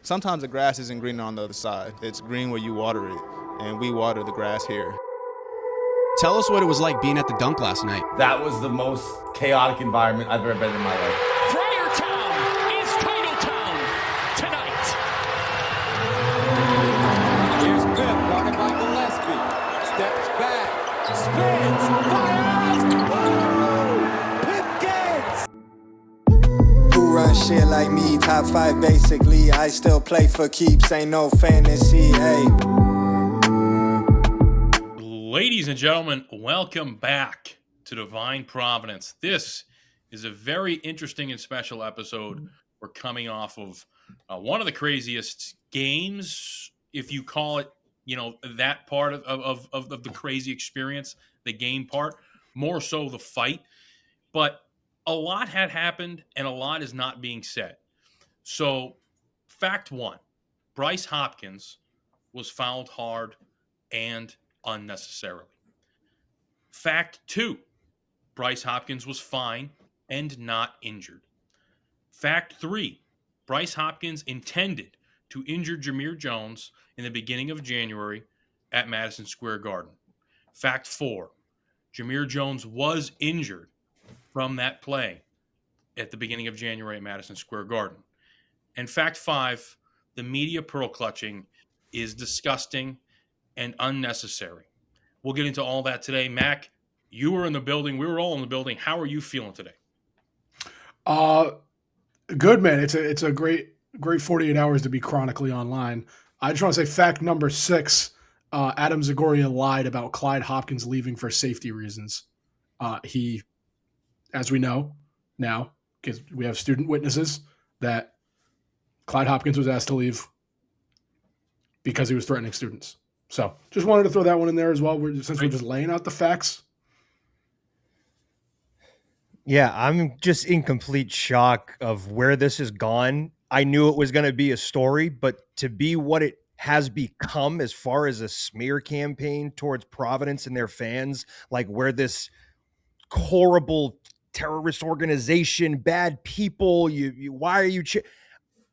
Sometimes the grass isn't greener on the other side. It's green where you water it, and we water the grass here. Tell us what it was like being at the dunk last night. That was the most chaotic environment I've ever been in my life. Friartown is Titletown tonight. Here's Pip, guarded by Gillespie. Steps back, spins, fires. Woo! Pip gets. Who run shit like me? Top 5 basically. I still play for keeps. Ain't no fantasy. Hey. Ladies and gentlemen, welcome back to Divine Providence. This is a very interesting and special episode. We're coming off of one of the craziest games, if you call it, that part of the crazy experience, the game part, more so the fight. But a lot had happened and a lot is not being said. So, fact one, Bryce Hopkins was fouled hard and unnecessarily. Fact two, Bryce Hopkins was fine and not injured. Fact three, Bryce Hopkins intended to injure Jameer Jones in the beginning of January at Madison Square Garden. Fact four, Jameer Jones was injured from that play at the beginning of January at Madison Square Garden. And fact five, the media pearl clutching is disgusting and unnecessary. We'll get into all that today. Mac, you were in the building. We were all in the building. How are you feeling today? Good, man. It's a great 48 hours to be chronically online. I just want to say fact number 6, Adam Zagoria lied about Clyde Hopkins leaving for safety reasons. He, as we know now, because we have student witnesses, that Clyde Hopkins was asked to leave because he was threatening students. So just wanted to throw that one in there as well, since we're just laying out the facts. Yeah, I'm just in complete shock of where this has gone. I knew it was going to be a story, but to be what it has become as far as a smear campaign towards Providence and their fans, like where this horrible terrorist organization, bad people, why are you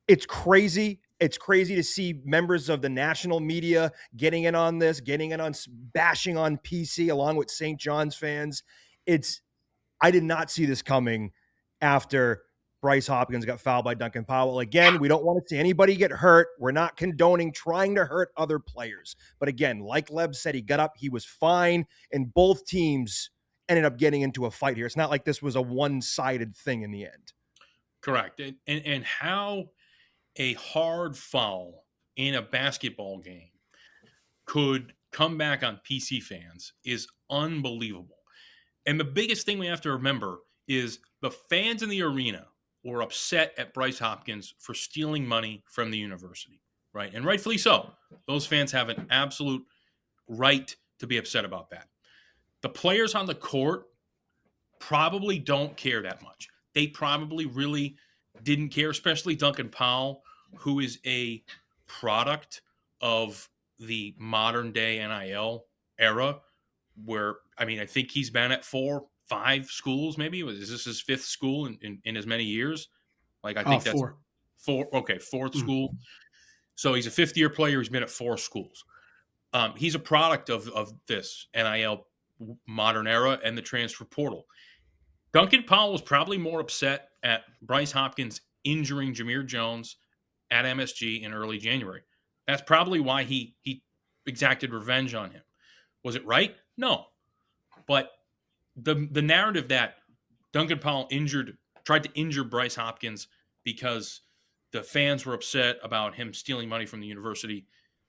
it's crazy. It's crazy to see members of the national media getting in on this, bashing on PC along with St. John's fans. I did not see this coming after Bryce Hopkins got fouled by Duncan Powell. Again, we don't want to see anybody get hurt. We're not condoning trying to hurt other players. But again, like Leb said, he got up, he was fine, and both teams ended up getting into a fight here. It's not like this was a one-sided thing in the end. Correct. And how a hard foul in a basketball game could come back on PC fans is unbelievable. And the biggest thing we have to remember is the fans in the arena were upset at Bryce Hopkins for stealing money from the university, right? And rightfully so. Those fans have an absolute right to be upset about that. The players on the court probably don't care that much. They probably really didn't care, especially Duncan Powell, who is a product of the modern day NIL era where, I think he's been at 4-5 schools, maybe. Is this his 5th school in as many years? Like, I think that's 4. Okay, 4th school. So he's a 5th-year player. He's been at 4 schools. He's a product of this NIL modern era and the transfer portal. Duncan Powell was probably more upset at Bryce Hopkins injuring Jameer Jones at MSG in early January. That's probably why he exacted revenge on him. Was it right? No. But the narrative that Duncan Powell tried to injure Bryce Hopkins because the fans were upset about him stealing money from the university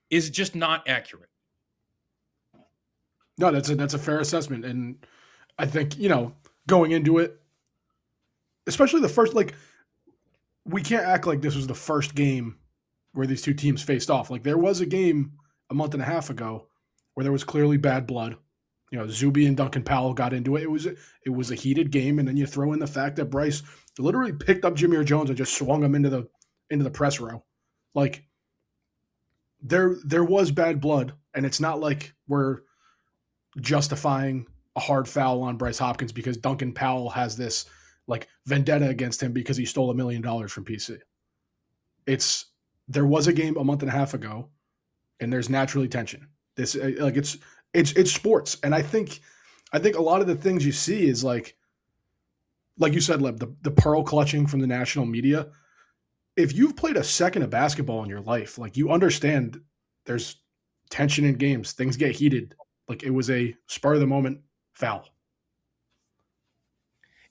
is just not accurate. No, that's a fair assessment. And I think, going into it, especially the first, we can't act like this was the first game where these two teams faced off. Like, there was a game a month and a half ago where there was clearly bad blood. Zuby and Duncan Powell got into it. It was a heated game, and then you throw in the fact that Bryce literally picked up Jameer Jones and just swung him into the press row. Like, there was bad blood, and it's not like we're justifying a hard foul on Bryce Hopkins because Duncan Powell has this vendetta against him because he stole $1 million from PC. It's there was a game a month and a half ago, and there's naturally tension. This like it's sports, and I think a lot of the things you see is like you said, Leb, the pearl clutching from the national media. If you've played a second of basketball in your life, like you understand there's tension in games, things get heated. Like it was a spur of the moment foul.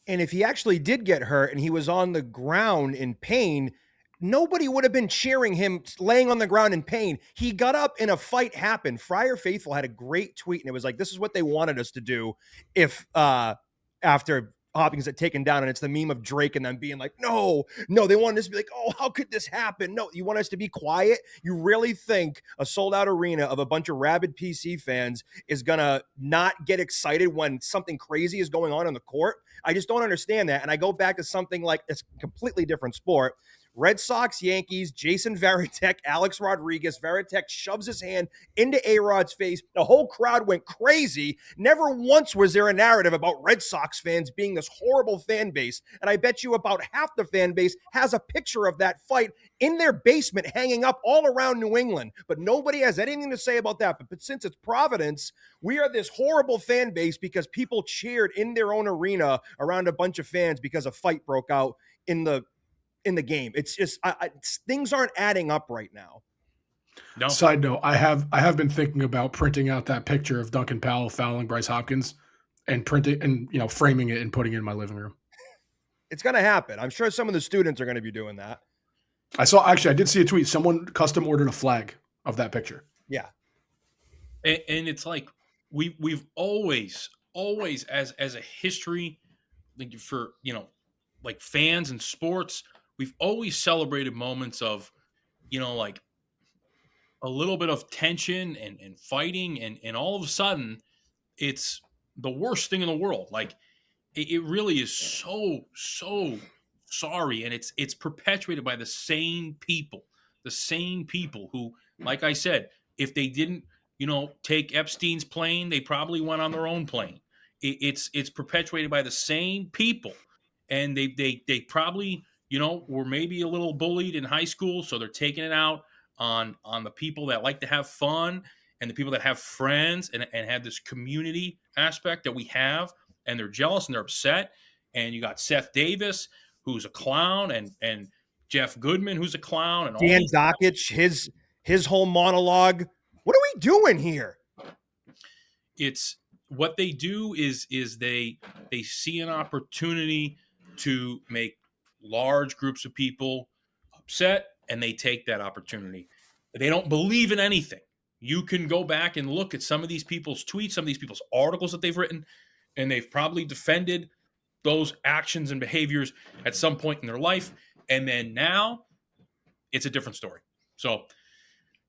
And if he actually did get hurt and he was on the ground in pain, nobody would have been cheering him laying on the ground in pain. He got up and a fight happened. Friar Faithful had a great tweet, and it was like, this is what they wanted us to do if after Hopkins had taken down, and it's the meme of Drake and them being like, no, they wanted us to be like, oh, how could this happen? No, you want us to be quiet? You really think a sold-out arena of a bunch of rabid PC fans is going to not get excited when something crazy is going on the court? I just don't understand that. And I go back to something like it's a completely different sport. Red Sox, Yankees, Jason Varitek, Alex Rodriguez. Varitek shoves his hand into A-Rod's face. The whole crowd went crazy. Never once was there a narrative about Red Sox fans being this horrible fan base. And I bet you about half the fan base has a picture of that fight in their basement hanging up all around New England. But nobody has anything to say about that. But since it's Providence, we are this horrible fan base because people cheered in their own arena around a bunch of fans because a fight broke out in the game. It's just things aren't adding up right now. No. Side note, I have been thinking about printing out that picture of Duncan Powell fouling Bryce Hopkins and printing and framing it and putting it in my living room. It's going to happen. I'm sure some of the students are going to be doing that. I did see a tweet. Someone custom ordered a flag of that picture. Yeah. And it's like we've always as a history, like for like fans and sports, we've always celebrated moments of like a little bit of tension and fighting, and all of a sudden it's the worst thing in the world. Like it really is so sorry, and it's perpetuated by the same people who, like I said, if they didn't take Epstein's plane, they probably went on their own plane. It's perpetuated by the same people, and they probably were maybe a little bullied in high school, so they're taking it out on the people that like to have fun and the people that have friends and have this community aspect that we have, and they're jealous and they're upset. And you got Seth Davis, who's a clown, and Jeff Goodman, who's a clown, and Dan Dockich, his whole monologue. What are we doing here? It's what they do is they see an opportunity to make large groups of people upset, and they take that opportunity. They don't believe in anything. You can go back and look at some of these people's tweets, some of these people's articles that they've written, and they've probably defended those actions and behaviors at some point in their life. And then now it's a different story. So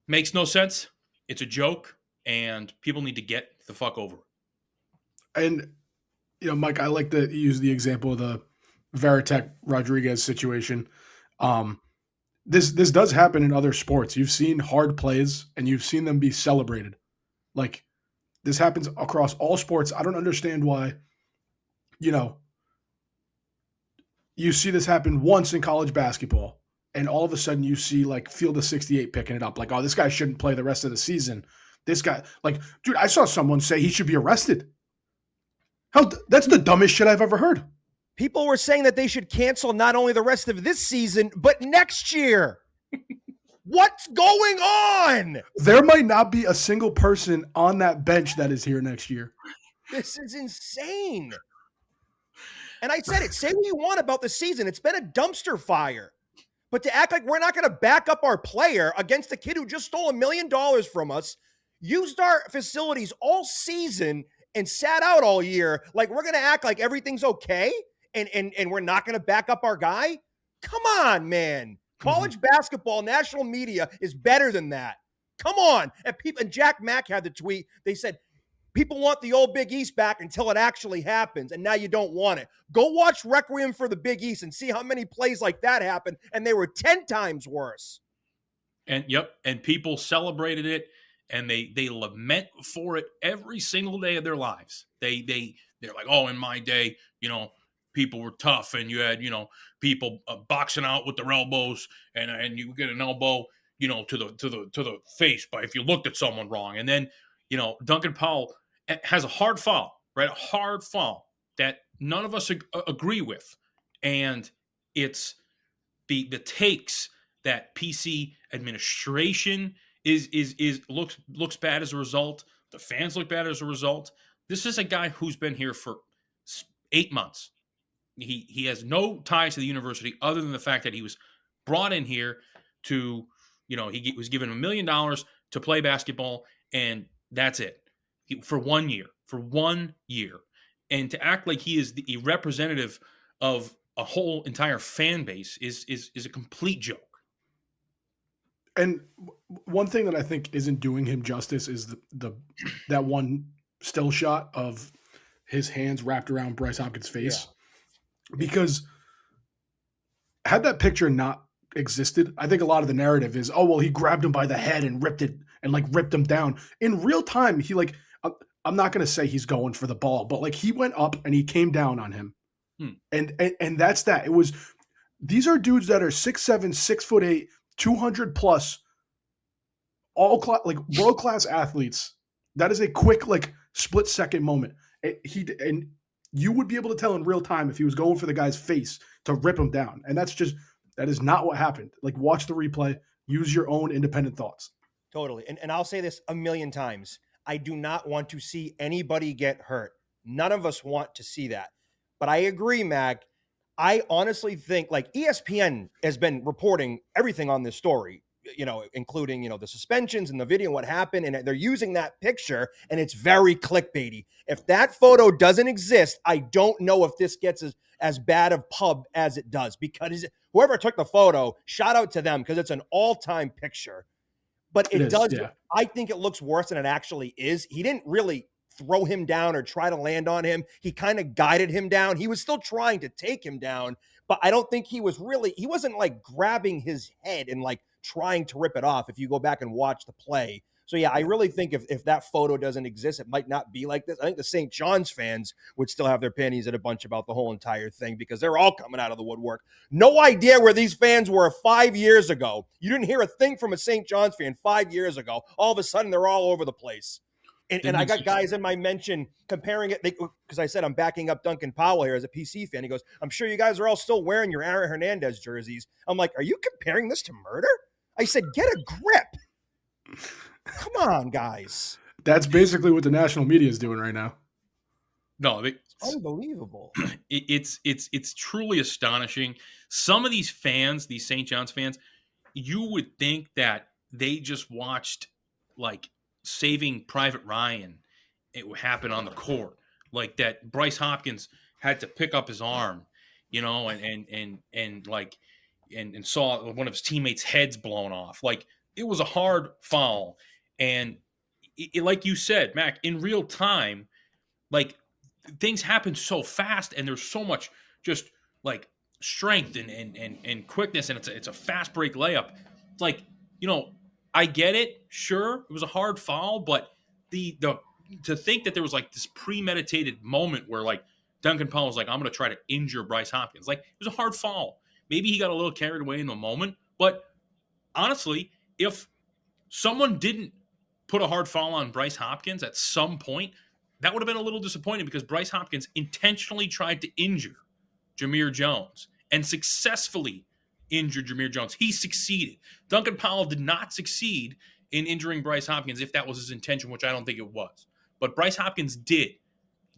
makes no sense. It's a joke, and people need to get the fuck over it. And, Mike, I like to use the example of the Varitek Rodriguez situation. This does happen in other sports. You've seen hard plays and you've seen them be celebrated. Like, this happens across all sports. I don't understand why, you see this happen once in college basketball, and all of a sudden you see like Field of 68 picking it up. Like, oh, this guy shouldn't play the rest of the season. This guy, like, dude, I saw someone say he should be arrested. That's the dumbest shit I've ever heard. People were saying that they should cancel not only the rest of this season, but next year. What's going on? There might not be a single person on that bench that is here next year. This is insane. And I said it. Say what you want about the season. It's been a dumpster fire. But to act like we're not going to back up our player against a kid who just stole $1 million from us, used our facilities all season, and sat out all year, like we're going to act like everything's okay and we're not going to back up our guy? Come on, man. College basketball, national media is better than that. Come on. And Jack Mack had the tweet. They said, people want the old Big East back until it actually happens, and now you don't want it. Go watch Requiem for the Big East and see how many plays like that happened, and they were 10 times worse. And people celebrated it, and they lament for it every single day of their lives. They're like, oh, in my day, people were tough, and you had, people boxing out with their elbows, and you get an elbow, to the face by if you looked at someone wrong. And then, Duncan Powell has a hard foul, right? A hard foul that none of us agree with. And it's the takes that PC administration looks bad as a result. The fans look bad as a result. This is a guy who's been here for 8 months. He has no ties to the university other than the fact that he was brought in here to, he was given $1 million to play basketball, and that's it. For 1 year. For 1 year. And to act like he is the representative of a whole entire fan base is a complete joke. And one thing that I think isn't doing him justice is that one still shot of his hands wrapped around Bryce Hopkins' face. Yeah. Because had that picture not existed, I think a lot of the narrative is, oh, well, he grabbed him by the head and ripped him down. In real time, he I'm not going to say he's going for the ball, but he went up and he came down on him. And that's that. These are dudes that are 6'7", 6'8", 200 plus, all world class athletes. That is a quick split second moment. And you would be able to tell in real time if he was going for the guy's face to rip him down. And that is not what happened. Watch the replay, use your own independent thoughts. Totally. And I'll say this a million times. I do not want to see anybody get hurt. None of us want to see that. But I agree, Mac. I honestly think ESPN has been reporting everything on this story, including, the suspensions and the video and what happened. And they're using that picture, and it's very clickbaity. If that photo doesn't exist, I don't know if this gets as bad of pub as it does, because whoever took the photo, shout out to them, because it's an all-time picture. But it does. Yeah. I think it looks worse than it actually is. He didn't really throw him down or try to land on him. He kind of guided him down. He was still trying to take him down, but I don't think he wasn't grabbing his head and trying to rip it off if you go back and watch the play. So yeah, I really think if that photo doesn't exist, it might not be like this. I think the St. John's fans would still have their panties in a bunch about the whole entire thing, because they're all coming out of the woodwork. No idea where these fans were 5 years ago. You didn't hear a thing from a St. John's fan 5 years ago. All of a sudden, they're all over the place. And I got guys in my mention comparing it, because I said I'm backing up Duncan Powell here as a PC fan. He goes, I'm sure you guys are all still wearing your Aaron Hernandez jerseys. I'm like, are you comparing this to murder? I said, get a grip. Come on, guys. That's basically what the national media is doing right now. No, it's unbelievable. It's truly astonishing. Some of these fans, these St. John's fans, you would think that they just watched Saving Private Ryan. It would happen on the court, that Bryce Hopkins had to pick up his arm, and saw one of his teammates' heads blown off. It was a hard foul. And like you said, Mac, in real time, things happen so fast, and there's so much just strength and quickness, and it's a fast break layup. It's I get it. Sure, it was a hard foul, but the to think that there was this premeditated moment where Duncan Powell was I'm going to try to injure Bryce Hopkins. It was a hard foul. Maybe he got a little carried away in the moment, but honestly, if someone didn't put a hard foul on Bryce Hopkins at some point, that would have been a little disappointing, because Bryce Hopkins intentionally tried to injure Jameer Jones and successfully injured Jameer Jones. He succeeded. Duncan Powell did not succeed in injuring Bryce Hopkins, if that was his intention, which I don't think it was. But Bryce Hopkins did.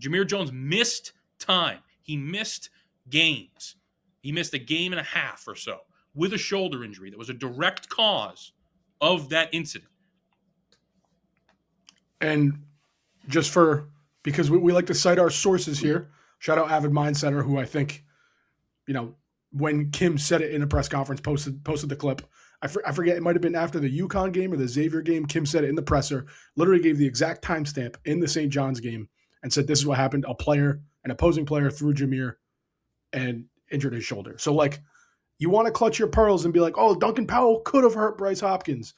Jameer Jones missed time. He missed games. He missed a game and a half or so with a shoulder injury that was a direct cause of that incident. And just because we like to cite our sources here, shout out Avid Mindsetter, who I think, when Kim said it in a press conference, posted the clip. I forget, it might have been after the UConn game or the Xavier game. Kim said it in the presser, literally gave the exact timestamp in the St. John's game, and said this is what happened. An opposing player threw Jameer and injured his shoulder. So you want to clutch your pearls and be oh, Duncan Powell could have hurt Bryce Hopkins.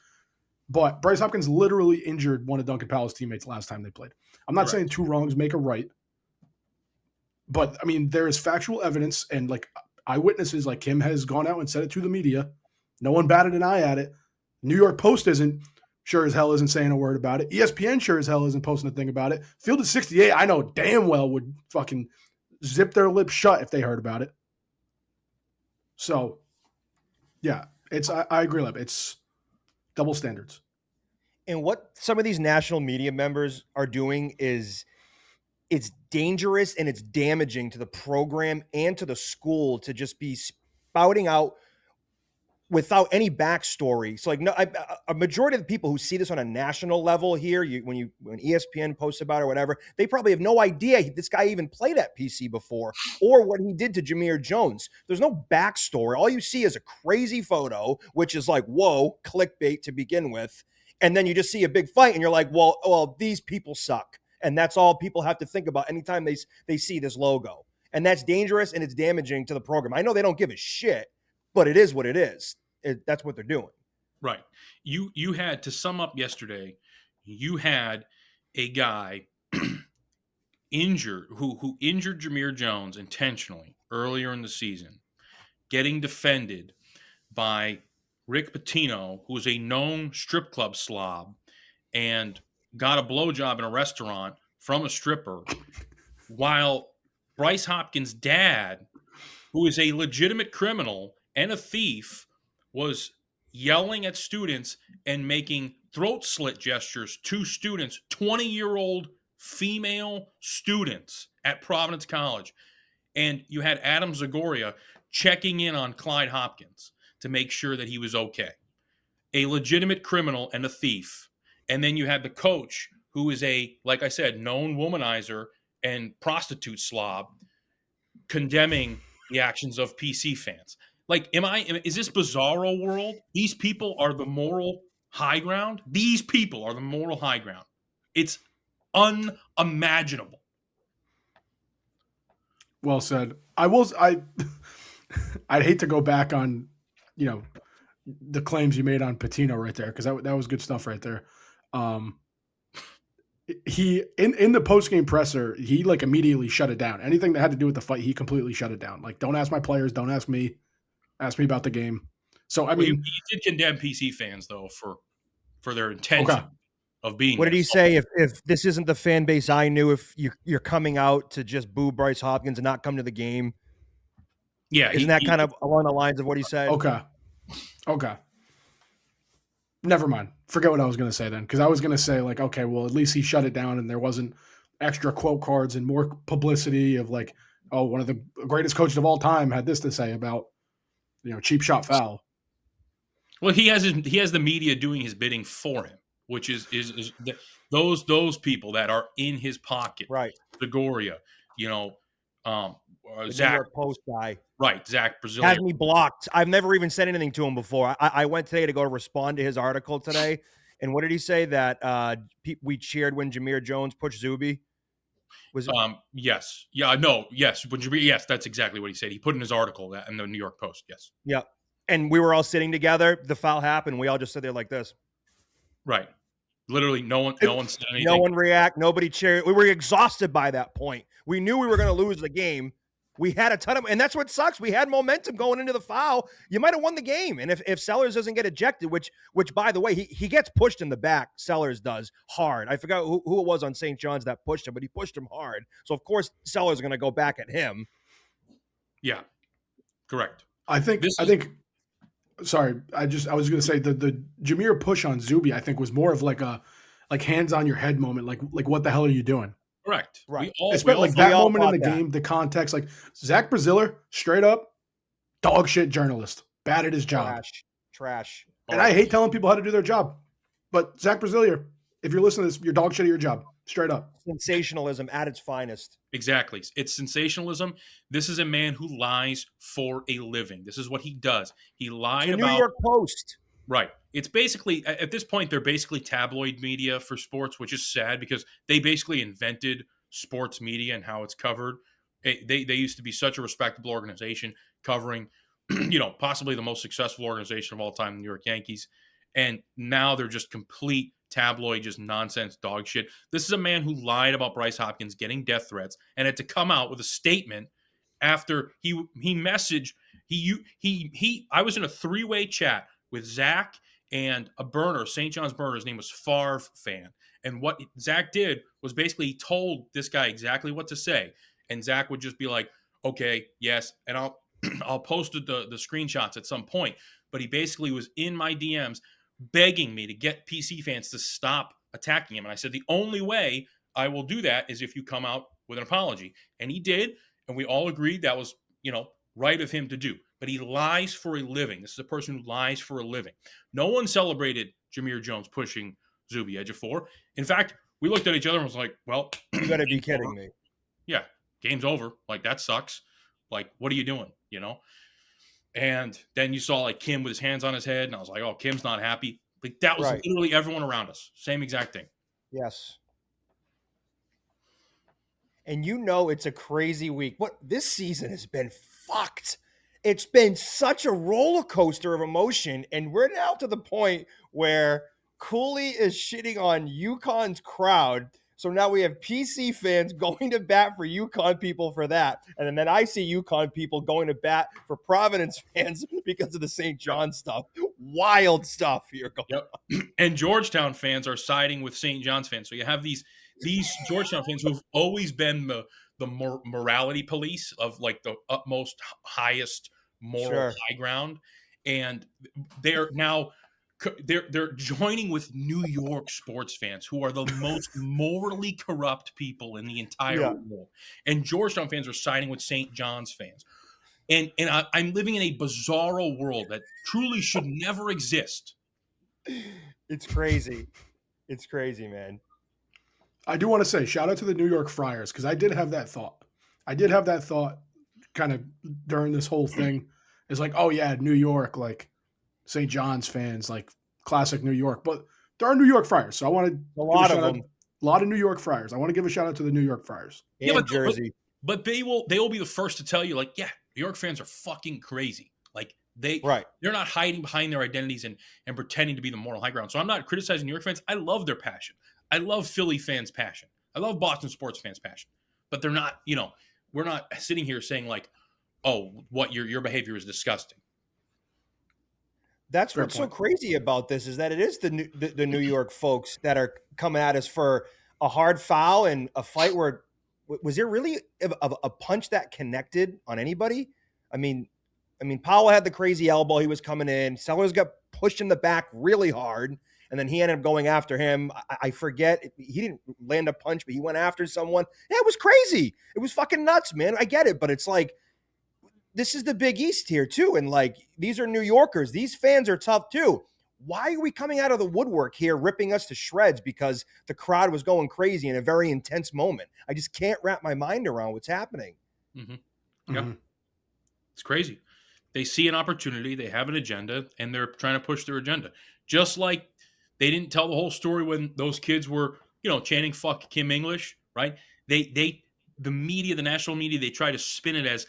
But Bryce Hopkins literally injured one of Duncan Powell's teammates last time they played. I'm not saying two wrongs make a right, But I mean, there is factual evidence and like eyewitnesses, like Kim has gone out and said it to the media. No one batted an eye at it. New York Post isn't sure as hell isn't saying a word about it. ESPN sure as hell isn't posting a thing about it. Field of 68, I know damn well would fucking zip their lips shut if they heard about it. So, yeah, I agree, Leb. It's double standards. And what some of these national media members are doing is it's dangerous and it's damaging to the program and to the school to just be spouting out without any backstory. So like a majority of the people who see this on a national level here, when ESPN posts about it or whatever, they probably have no idea this guy even played at PC before or what he did to Jameer Jones. There's no backstory. All you see is a crazy photo, which is like, whoa, clickbait to begin with. And then you just see a big fight and you're like, well, these people suck. And that's all people have to think about anytime they see this logo. And that's dangerous and it's damaging to the program. I know they don't give a shit, but it is what it is. That's what they're doing. Right. You had, to sum up yesterday, you had a guy injured who injured Jameer Jones intentionally earlier in the season, getting defended by Rick Pitino, who is a known strip club slob and got a blowjob in a restaurant from a stripper, while Bryce Hopkins' dad, who is a legitimate criminal and a thief, was yelling at students and making throat slit gestures to students, 20-year-old female students at Providence College. And you had Adam Zagoria checking in on Clyde Hopkins to make sure that he was okay. A legitimate criminal and a thief. And then you had the coach, who is a, like I said, known womanizer and prostitute slob, condemning the actions of PC fans. Like, is this bizarro world? These people are the moral high ground? These people are the moral high ground. It's unimaginable. Well said. I'd hate to go back on, the claims you made on Pitino right there, because that was good stuff right there. He in the post-game presser, he like immediately shut it down. Anything that had to do with the fight, he completely shut it down. Like, don't ask my players, don't ask me. Ask me about the game. So I mean, he did condemn PC fans though for their intention of being. What did he say? If this isn't the fan base I knew, if you're coming out to just boo Bryce Hopkins and not come to the game, yeah, isn't that kind of along the lines of what he said? Okay. Never mind. Forget what I was going to say then, because I was going to say like, okay, well, at least he shut it down and there wasn't extra quote cards and more publicity of like, oh, one of the greatest coaches of all time had this to say about, cheap shot foul. Well, he has the media doing his bidding for him, which is those people that are in his pocket, right? Zagoria, the Zach New York Post guy, right? Zach Brazil has me blocked. I've never even said anything to him before. I went today to go respond to his article today, and what did he say? That we cheered when Jameer Jones pushed Zuby. Was it? Yes. Yeah. No. Yes. Yes. That's exactly what he said. He put in his article in the New York Post. Yes. Yeah. And we were all sitting together. The foul happened. We all just stood there like this. Right. Literally, no one said anything. No one react. Nobody cheered. We were exhausted by that point. We knew we were going to lose the game. We had a ton of, and that's what sucks. We had momentum going into the foul. You might have won the game. And if Sellers doesn't get ejected, which by the way, he gets pushed in the back. Sellers does hard. I forgot who it was on St. John's that pushed him, but he pushed him hard. So of course Sellers is going to go back at him. Yeah, correct. Sorry, I was going to say the Jameer push on Zuby, I think was more of like a hands on your head moment. Like what the hell are you doing? Correct. Right. That moment in the game, the context, like Zach Braziller, straight up dog shit journalist, bad at his job. Trash. And I hate telling people how to do their job. But Zach Braziller, if you're listening to this, you're dog shit at your job. Straight up. Sensationalism at its finest. Exactly. It's sensationalism. This is a man who lies for a living. This is what he does. He lied about New York Post. Right. It's basically, at this point, they're basically tabloid media for sports, which is sad because they basically invented sports media and how it's covered. They used to be such a respectable organization covering, possibly the most successful organization of all time, the New York Yankees. And now they're just complete tabloid, just nonsense dog shit. This is a man who lied about Bryce Hopkins getting death threats and had to come out with a statement after he messaged I was in a 3-way chat with Zach and a burner, St. John's burner. His name was Favre Fan. And what Zach did was basically he told this guy exactly what to say. And Zach would just be like, okay, yes. And I'll post the screenshots at some point. But he basically was in my DMs begging me to get PC fans to stop attacking him. And I said, the only way I will do that is if you come out with an apology. And he did. And we all agreed that was, right of him to do. But he lies for a living. This is a person who lies for a living. No one celebrated Jameer Jones pushing Zuby edge of 4. In fact, we looked at each other and was like, well, you got to be kidding me. Yeah, game's over. Like, that sucks. Like, what are you doing, And then you saw, like, Kim with his hands on his head, and I was like, oh, Kim's not happy. Like, that was literally everyone around us. Same exact thing. Yes. And it's a crazy week. This season has been fucked. It's been such a roller coaster of emotion, and we're now to the point where Cooley is shitting on UConn's crowd. So now we have PC fans going to bat for UConn people for that. And then I see UConn people going to bat for Providence fans because of the St. John stuff. Wild stuff here going on. And Georgetown fans are siding with St. John's fans. So you have these Georgetown fans who've always been the morality police of, like, the utmost highest moral high ground. And they're now they're joining with New York sports fans who are the most morally corrupt people in the entire world. And Georgetown fans are siding with St. John's fans. And I'm living in a bizarro world that truly should never exist. It's crazy. It's crazy, man. I do want to say shout out to the New York Friars, because I did have that thought. Kind of during this whole thing. It's like, oh yeah, New York, like St. John's fans, like classic New York. But there are New York Friars, so I want to a lot of them. A lot of New York Friars. I want to give a shout out to the New York Friars. And Jersey. But they will be the first to tell you, like, yeah, New York fans are fucking crazy. Like, they're not hiding behind their identities and pretending to be the moral high ground. So I'm not criticizing New York fans. I love their passion. I love Philly fans' passion. I love Boston sports fans' passion. But they're not, we're not sitting here saying, like, oh, what your behavior is disgusting. That's what's so crazy about this, is that it is the New York folks that are coming at us for a hard foul and a fight where was there really a punch that connected on anybody? I mean, Powell had the crazy elbow. He was coming in. Sellers got pushed in the back really hard, and then he ended up going after him. I forget. He didn't land a punch, but he went after someone. Yeah, it was crazy. It was fucking nuts, man. I get it, but it's like, this is the Big East here too. And, like, these are New Yorkers. These fans are tough too. Why are we coming out of the woodwork here, ripping us to shreds because the crowd was going crazy in a very intense moment? I just can't wrap my mind around what's happening. Mm-hmm. Yeah. It's crazy. They see an opportunity, they have an agenda, and they're trying to push their agenda. Just like they didn't tell the whole story when those kids were, chanting "fuck Kim English," right? The media, the national media, they try to spin it as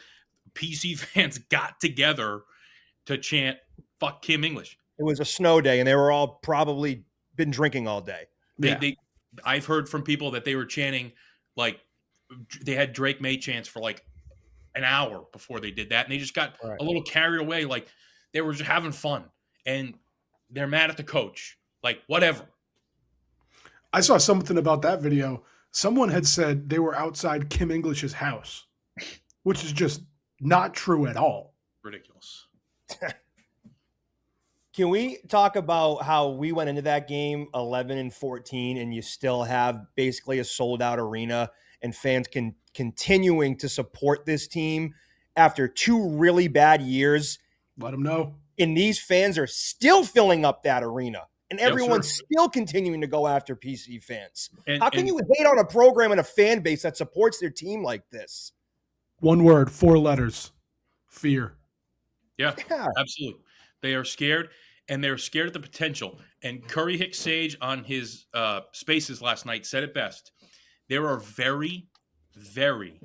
PC fans got together to chant "fuck Kim English." It was a snow day, and they were all probably been drinking all day. I've heard from people that they were chanting, like, they had Drake May chants for like an hour before they did that, and they just got a little carried away, like they were just having fun, and they're mad at the coach, like, whatever. I saw something about that video. Someone had said they were outside Kim English's house, which is just not true at all. Ridiculous. Can we talk about how we went into that game 11-14, and you still have basically a sold-out arena and fans continuing to support this team after 2 really bad years? Let them know. And these fans are still filling up that arena, and everyone's still continuing to go after PC fans. How can you hate on a program and a fan base that supports their team like this? One word, 4 letters: fear. Yeah, absolutely. They are scared, and they're scared at the potential. And Curry Hicks Sage on his Spaces last night said it best. There are very, very,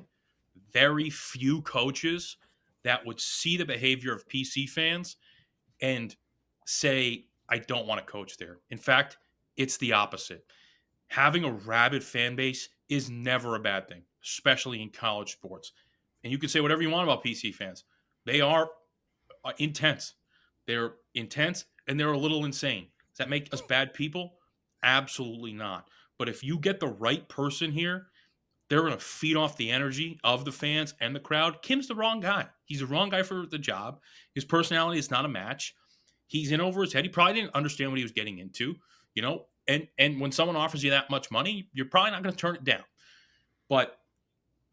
very few coaches that would see the behavior of PC fans and say, I don't want to coach there. In fact, it's the opposite. Having a rabid fan base is never a bad thing, especially in college sports. And you can say whatever you want about PC fans. They are intense. They're intense and they're a little insane. Does that make us bad people? Absolutely not. But if you get the right person here, they're going to feed off the energy of the fans and the crowd. Kim's the wrong guy. He's the wrong guy for the job. His personality is not a match. He's in over his head. He probably didn't understand what he was getting into, you know. And when someone offers you that much money, you're probably not going to turn it down. But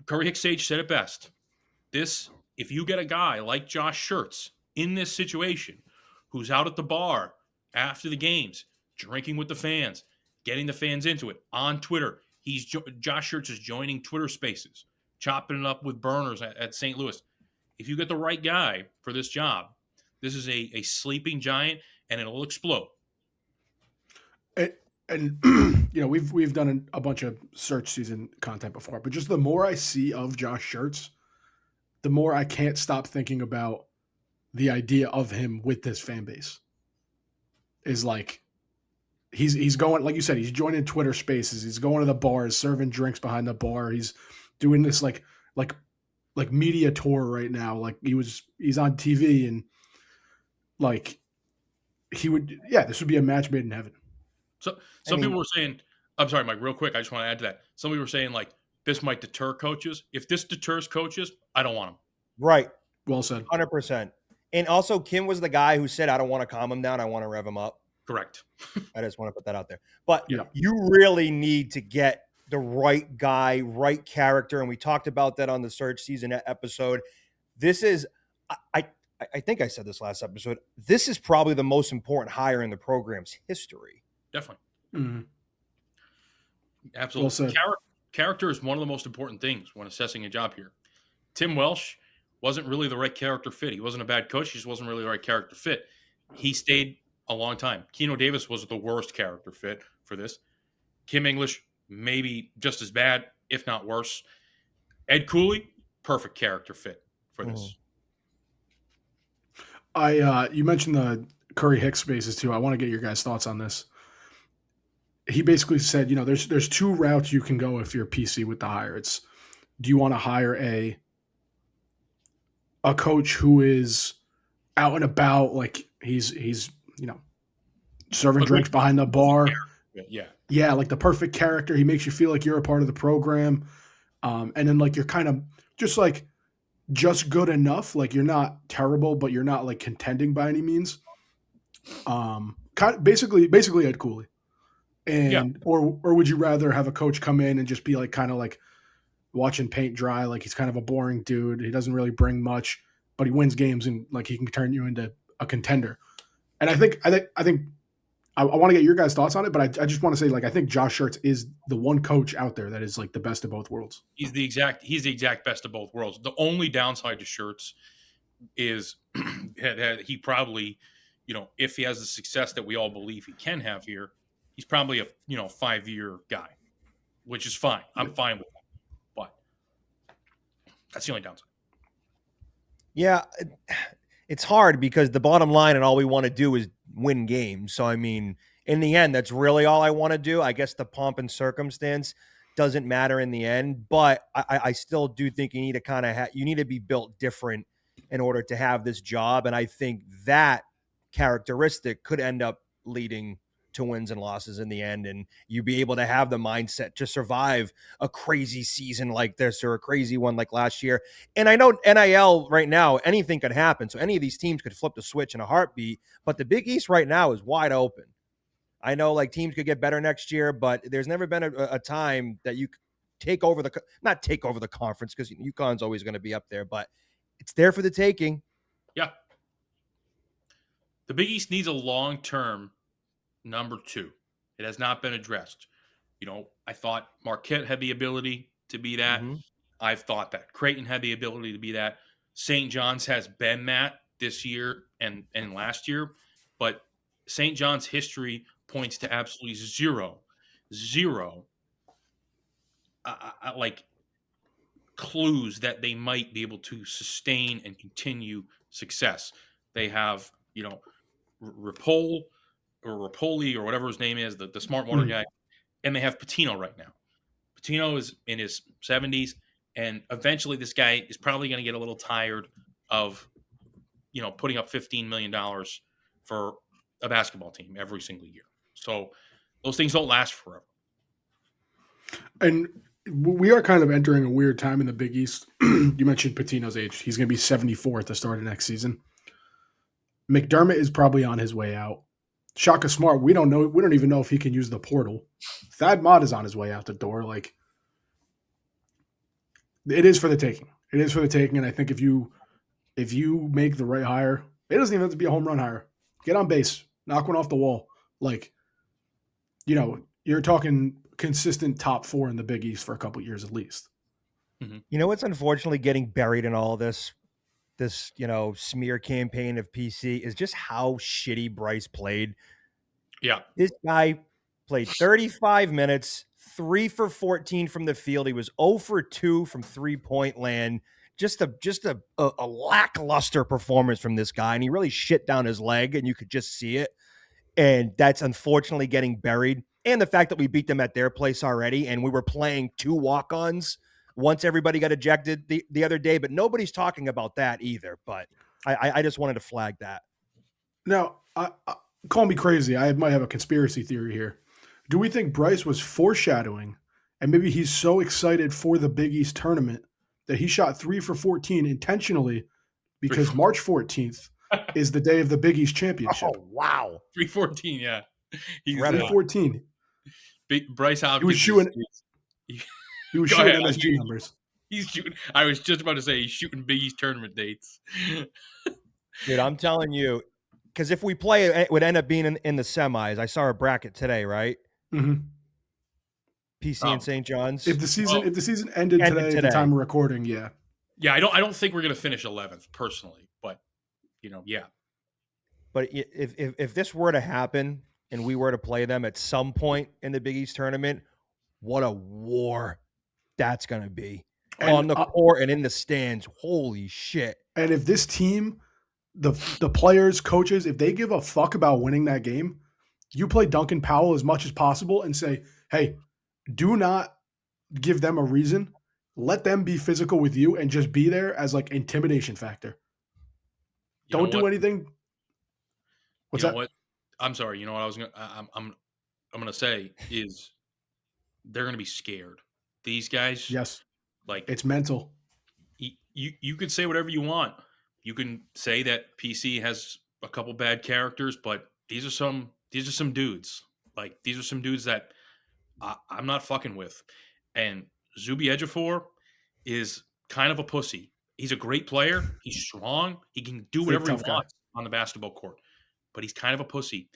Curry Hicks Sage said it best. If you get a guy like Josh Schertz in this situation, who's out at the bar after the games, drinking with the fans, getting the fans into it on Twitter. Josh Schertz is joining Twitter Spaces, chopping it up with burners at St. Louis. If you get the right guy for this job, this is a sleeping giant, and it'll explode. And you know, we've done a bunch of search season content before, but just the more I see of Josh Schertz, the more I can't stop thinking about the idea of him with this fan base. Is like he's going, like you said, he's joining Twitter Spaces, he's going to the bars, serving drinks behind the bar, he's doing this like media tour right now. Like he's on TV, and like this would be a match made in heaven. So some people were saying, I'm sorry, Mike, real quick, I just want to add to that. Some people were saying, like, this might deter coaches. If this deters coaches, I don't want them. Right. Well said. 100%. And also, Kim was the guy who said, I don't want to calm him down. I want to rev him up. Correct. I just want to put that out there. But you really need to get the right guy, right character. And we talked about that on the Search Season episode. This is, I think I said this last episode, this is probably the most important hire in the program's history. Definitely. Mm-hmm. Absolutely. Well, character is one of the most important things when assessing a job here. Tim Welsh wasn't really the right character fit. He wasn't a bad coach. He just wasn't really the right character fit. He stayed a long time. Keno Davis was the worst character fit for this. Kim English, maybe just as bad, if not worse. Ed Cooley, perfect character fit for this. You mentioned the Curry Hicks Spaces too. I want to get your guys' thoughts on this. He basically said, you know, there's two routes you can go if you're PC with the hire. It's, do you want to hire a coach who is out and about, like he's you know, serving drinks behind the bar. Yeah, like the perfect character. He makes you feel like you're a part of the program. And then like you're kind of just good enough. Like you're not terrible, but you're not like contending by any means. Basically Ed Cooley. And or would you rather have a coach come in and just be like kind of like watching paint dry, like he's kind of a boring dude. He doesn't really bring much, but he wins games and like he can turn you into a contender. And I think I want to get your guys' thoughts on it, but I just want to say, like, I think Josh Schertz is the one coach out there that is like the best of both worlds. He's the exact best of both worlds. The only downside to Schertz is that he probably, you know, if he has the success that we all believe he can have here, he's probably a 5-year guy, which is fine. I'm fine with that. But that's the only downside. Yeah, it's hard because the bottom line and all we want to do is win games. So, I mean, in the end, that's really all I want to do. I guess the pomp and circumstance doesn't matter in the end, but I still do think you need to you need to be built different in order to have this job. And I think that characteristic could end up leading to wins and losses in the end, and you be able to have the mindset to survive a crazy season like this or a crazy one like last year. And I know NIL right now, anything could happen. So any of these teams could flip the switch in a heartbeat, but the Big East right now is wide open. I know like teams could get better next year, but there's never been a time that you not take over the conference, because UConn's always going to be up there, but it's there for the taking. Yeah. The Big East needs a long-term number 2. It has not been addressed. You know, I thought Marquette had the ability to be that. Mm-hmm. I've thought that Creighton had the ability to be that. St. John's has been that this year and last year, but St. John's history points to absolutely zero like clues that they might be able to sustain and continue success. They have, you know, Rapol, Rapoli or whatever his name is, the smart water guy, and they have Patino right now. Patino is in his 70s, and eventually this guy is probably going to get a little tired of, putting up $15 million for a basketball team every single year. So those things don't last forever. And we are kind of entering a weird time in the Big East. You mentioned Patino's age. He's going to be 74 at the start of next season. McDermott is probably on his way out. Shaka Smart, we don't know. We don't even know if he can use the portal. Thad Mott is on his way out the door. Like, it is for the taking. It is for the taking. And I think if you make the right hire, it doesn't even have to be a home run hire. Get on base, knock one off the wall. Like, you're talking consistent top 4 in the Big East for a couple years at least. Mm-hmm. You know what's unfortunately getting buried in all this smear campaign of PC is just how shitty Bryce played. Yeah. This guy played 35 minutes, 3 for 14 from the field. He was 0 for 2 from 3-point land. Just a lackluster performance from this guy. And he really shit down his leg, and you could just see it. And that's unfortunately getting buried. And the fact that we beat them at their place already, and we were playing 2 walk-ons once everybody got ejected the other day, but nobody's talking about that either. But I just wanted to flag that. Now, call me crazy. I might have a conspiracy theory here. Do we think Bryce was foreshadowing, and maybe he's so excited for the Big East tournament that he shot 3 for 14 intentionally because March 14th is the day of the Big East championship? Oh, wow. 3-14, yeah. He's 3-14. Bryce Hopkins. He was shooting. He was shooting MSG numbers. He's shooting. I was just about to say he's shooting Big East tournament dates. Dude, I'm telling you, because if we play, it would end up being in the semis. I saw a bracket today, right? Mm-hmm. PC and St. John's. If the season ended today at the time of recording, yeah. Yeah, I don't think we're going to finish 11th personally, but yeah. But if this were to happen and we were to play them at some point in the Big East tournament, what a war that's going to be on the court and in the stands. Holy shit. And if this team, the players, coaches, if they give a fuck about winning that game, you play Duncan Powell as much as possible and say, hey, do not give them a reason. Let them be physical with you and just be there as like intimidation factor. Don't do anything. What's that? What? I'm sorry. You know what I was going to I'm going to say is they're going to be scared. These guys. Yes. Like, it's mental. You could say whatever you want. You can say that PC has a couple bad characters, but these are some dudes. Like, these are some dudes that I'm not fucking with. And Zuby Ejiofor is kind of a pussy. He's a great player. He's strong. He can do whatever he wants on the basketball court. But he's kind of a pussy.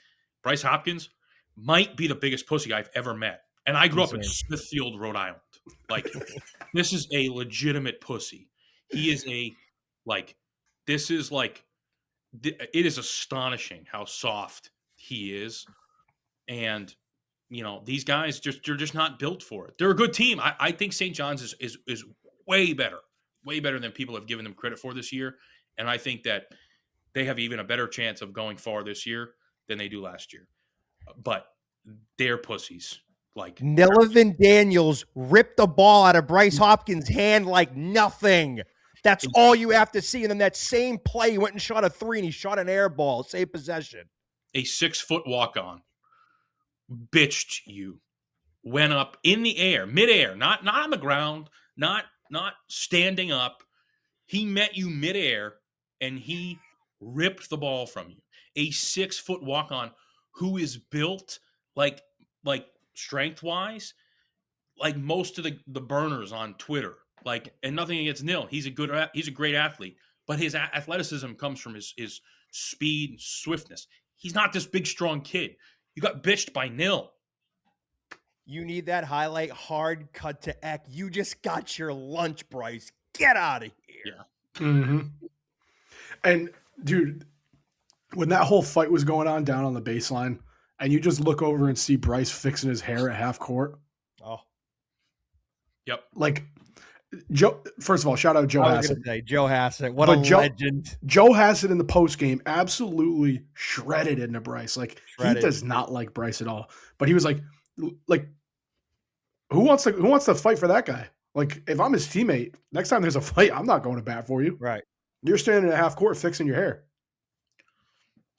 Bryce Hopkins might be the biggest pussy I've ever met. And I grew up in Smithfield, Rhode Island. Like, this is a legitimate pussy. He is it is astonishing how soft he is. And, these guys they're just not built for it. They're a good team. I think St. John's is way better than people have given them credit for this year. And I think that they have even a better chance of going far this year than they do last year. But they're pussies. Like, Nelvin Daniels ripped the ball out of Bryce Hopkins' hand like nothing. That's all you have to see. And then that same play, he went and shot a 3 and he shot an air ball. Same possession. A 6-foot walk-on bitched you. Went up in the air, midair, not on the ground, not standing up. He met you midair and he ripped the ball from you. A 6-foot walk-on who is built like strength-wise, like most of the burners on Twitter. Like, and nothing against Nil. He's a great athlete, but his athleticism comes from his speed and swiftness. He's not this big, strong kid. You got bitched by Nil. You need that highlight hard cut to Eck. You just got your lunch, Bryce. Get out of here. Yeah. Mm-hmm. And, dude, when that whole fight was going on down on the baseline, and you just look over and see Bryce fixing his hair at half court. Oh. Yep. Like, Joe. First of all, shout out Joe I was Hassett. going to say Joe Hassett. What But a legend. Joe Hassett in the post game absolutely shredded into Bryce. Like Shredded. he does not like Bryce at all. But he was like who wants to fight for that guy? Like if I'm his teammate, next time there's a fight, I'm not going to bat for you. Right. You're standing at half court fixing your hair.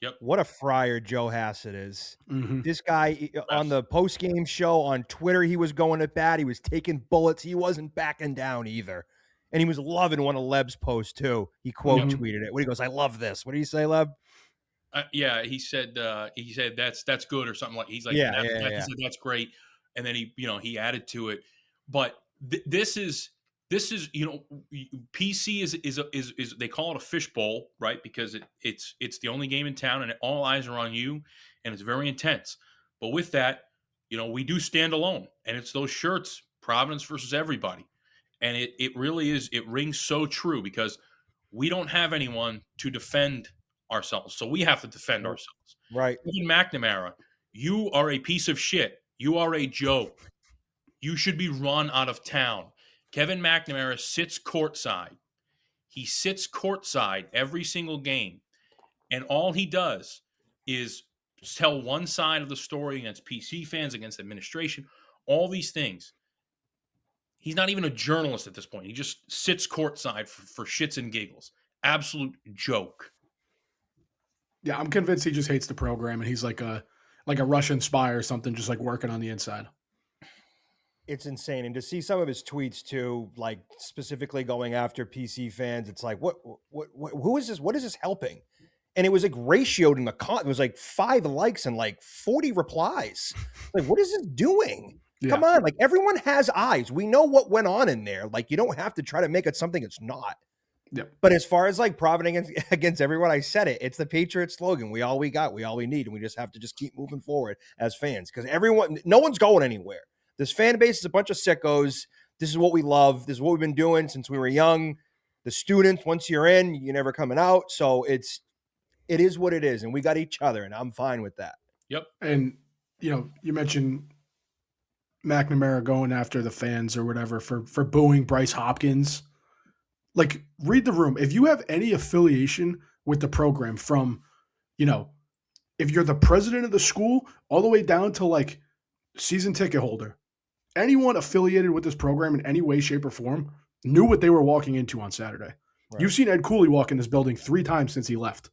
Yep. What a friar Joe Hassett is. Mm-hmm. This guy on the post-game show on Twitter, he was going at bat. He was taking bullets. He wasn't backing down either. And he was loving one of Leb's posts too. He quote tweeted it. When he goes, "I love this." What do you say, Leb? Yeah, he said that's good or something like. He's like, He said, that's great, and then he added to it. But this is PC is they call it a fishbowl, right? Because it's the only game in town, and all eyes are on you, and it's very intense. But with that, we do stand alone, and it's those shirts, Providence versus everybody. And it really is, it rings so true because we don't have anyone to defend ourselves. So we have to defend ourselves. Right. Even McNamara, you are a piece of shit. You are a joke. You should be run out of town. Kevin McNamara sits courtside. He sits courtside every single game. And all he does is tell one side of the story against PC fans, against administration, all these things. He's not even a journalist at this point. He just sits courtside for shits and giggles. Absolute joke. Yeah, I'm convinced he just hates the program, and he's like a Russian spy or something, just like working on the inside. It's insane. And to see some of his tweets too, like specifically going after PC fans, it's like, who is this? What is this helping? And it was like ratioed in the it was like 5 likes and like 40 replies. Like, what is this doing? Yeah. Come on, like everyone has eyes. We know what went on in there. Like you don't have to try to make it something it's not. Yeah. But as far as like Providence against everyone, I said it. It's the Patriot slogan. We all we got. We all we need. And we just have to just keep moving forward as fans because no one's going anywhere. This fan base is a bunch of sickos. This is what we love. This is what we've been doing since we were young. The students, once you're in, you're never coming out. So it is what it is. And we got each other, and I'm fine with that. Yep. And, you mentioned McNamara going after the fans or whatever for booing Bryce Hopkins. Like, read the room. If you have any affiliation with the program from, if you're the president of the school all the way down to like season ticket holder, anyone affiliated with this program in any way, shape, or form knew what they were walking into on Saturday. Right. You've seen Ed Cooley walk in this building 3 times since he left,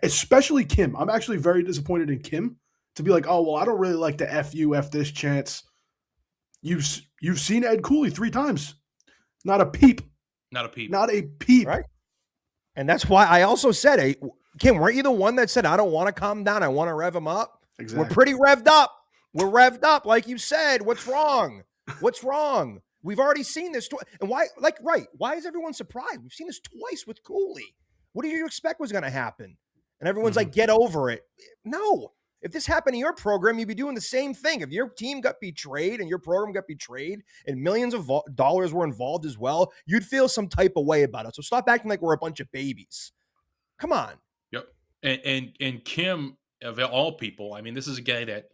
especially Kim. I'm actually very disappointed in Kim to be like, oh, well, I don't really like the F you, F this chance. You've seen Ed Cooley 3 times. Not a peep. Not a peep. Not a peep. Right. And that's why I also said, hey, Kim, weren't you the one that said, I don't want to calm down. I want to rev him up? Exactly. We're pretty revved up. We're revved up, like you said. What's wrong? What's wrong? We've already seen this. And why, why is everyone surprised? We've seen this twice with Cooley. What did you expect was going to happen? And everyone's like, get over it. No. If this happened to your program, you'd be doing the same thing. If your team got betrayed and your program got betrayed and millions of dollars were involved as well, you'd feel some type of way about it. So stop acting like we're a bunch of babies. Come on. Yep. And Kim, of all people, I mean, this is a guy that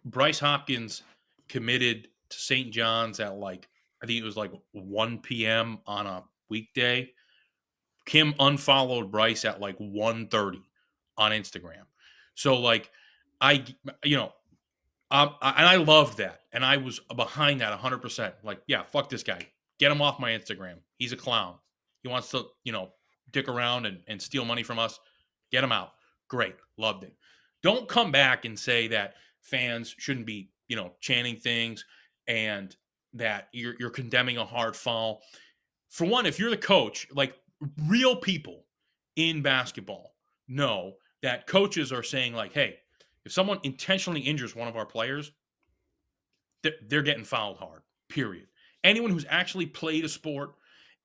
Bryce Hopkins committed to St. John's at I think it was 1 p.m. on a weekday. Kim unfollowed Bryce at 1:30 on Instagram. So I loved that. And I was behind that 100%. Yeah, fuck this guy. Get him off my Instagram. He's a clown. He wants to, dick around and steal money from us. Get him out. Great. Loved it. Don't come back and say that fans shouldn't be, chanting things and that you're condemning a hard foul. For one, if you're the coach, real people in basketball know that coaches are saying hey, if someone intentionally injures one of our players, they're getting fouled hard, period. Anyone who's actually played a sport,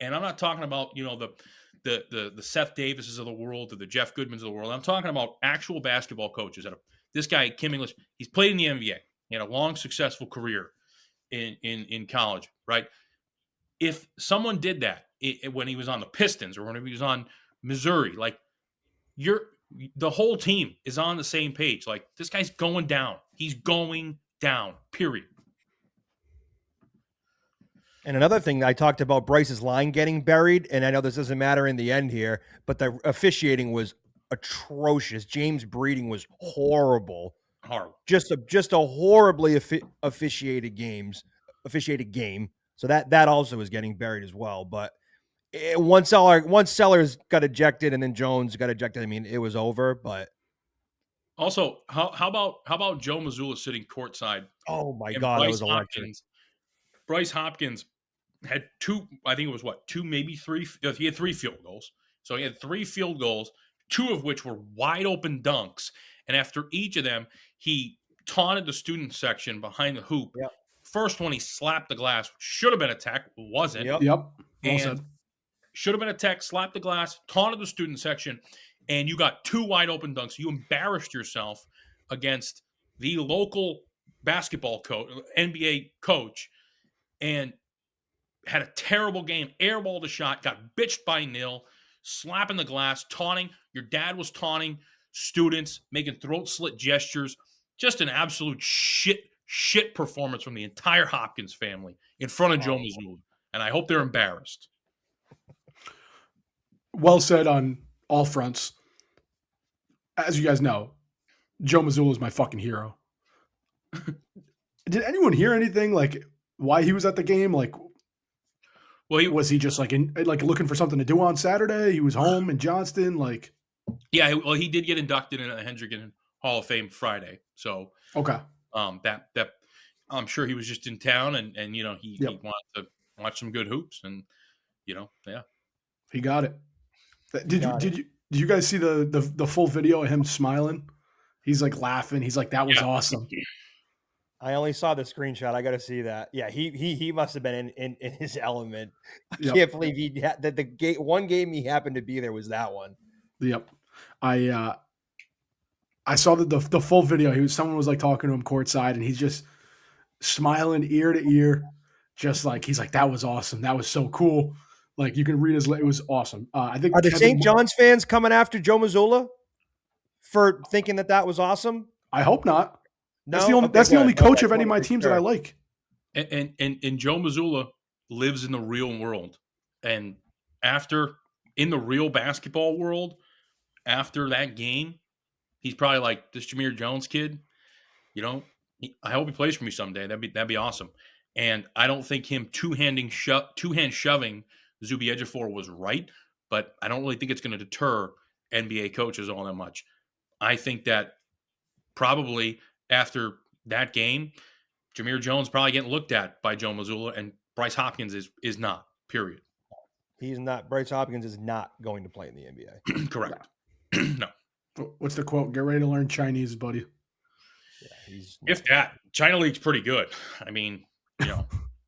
and I'm not talking about, the Seth Davises of the world or the Jeff Goodmans of the world. I'm talking about actual basketball coaches. This guy, Kim English, he's played in the NBA. He had a long, successful career in college, right? If someone did that when he was on the Pistons or when he was on Missouri, the whole team is on the same page. This guy's going down. He's going down, period. And another thing, I talked about Bryce's line getting buried, and I know this doesn't matter in the end here, but the officiating was atrocious. James Breeding was horrible. Horrible. Just a horribly officiated game. So that also was getting buried as well. But once Sellers got ejected and then Jones got ejected, I mean, it was over. But Also, how about Joe Mazzulla sitting courtside? oh my God, that was electric. Bryce Hopkins had two, I think it was two, maybe three. He had 3 field goals. So he had 3 field goals, 2 of which were wide open dunks. And after each of them, he taunted the student section behind the hoop. Yep. First one, he slapped the glass. Should have been a tech, wasn't. Yep. Well and said. Should have been a tech, slapped the glass, taunted the student section, and you got 2 wide open dunks. You embarrassed yourself against the local basketball coach, NBA coach, and had a terrible game, airballed a shot, got bitched by Nil, slapping the glass, taunting. Your dad was taunting students, making throat slit gestures. Just an absolute shit performance from the entire Hopkins family in front of Joe Mazzulla. And I hope they're embarrassed. Well said on all fronts. As you guys know, Joe Mazzulla is my fucking hero. Did anyone hear anything like why he was at the game? Like, well, was he just like looking for something to do on Saturday? He was home in Johnston, like. Yeah, well, he did get inducted in the Hendricken Hall of Fame Friday. So okay, that I'm sure he was just in town, and he wanted to watch some good hoops, and yeah, he got it. Did you guys see the full video of him smiling? He's like laughing. He's like, that was awesome. I only saw the screenshot. I got to see that. Yeah, he must have been in his element. I Yep. can't believe he had the one game he happened to be there was that one. Yep. I saw the full video. Someone was like talking to him courtside, and he's just smiling ear to ear, just like he's like, that was awesome. That was so cool. Like you can read his. It was awesome. I think Are the St. John's fans coming after Joe Mazzulla for thinking that was awesome? I hope not. No? That's the only coach of any of my teams that I like. And Joe Mazzulla lives in the real world, and in the real basketball world, after that game, he's probably like, this Jameer Jones kid, I hope he plays for me someday. That'd be awesome. And I don't think him two-hand shoving Zubi Ejiofor was right, but I don't really think it's going to deter NBA coaches all that much. I think that probably after that game, Jameer Jones probably getting looked at by Joe Mazzulla, and Bryce Hopkins is not, period. He's not. Bryce Hopkins is not going to play in the NBA. Correct. No. What's the quote? Get ready to learn Chinese, buddy. Yeah, if that. China League's pretty good. I mean,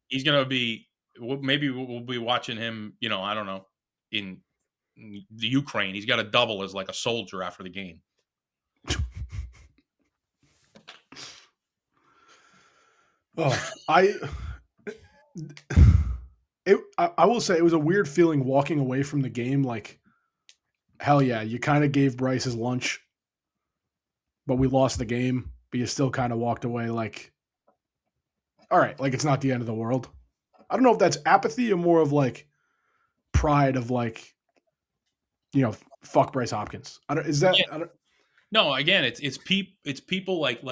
he's going to be – maybe we'll be watching him, I don't know, in the Ukraine. He's got to double as like a soldier after the game. Oh, I will say it was a weird feeling walking away from the game. Like, hell yeah, you kind of gave Bryce his lunch, but we lost the game. But you still kind of walked away like, all right, like it's not the end of the world. I don't know if that's apathy or more of like pride of like, fuck Bryce Hopkins. No, again, it's people like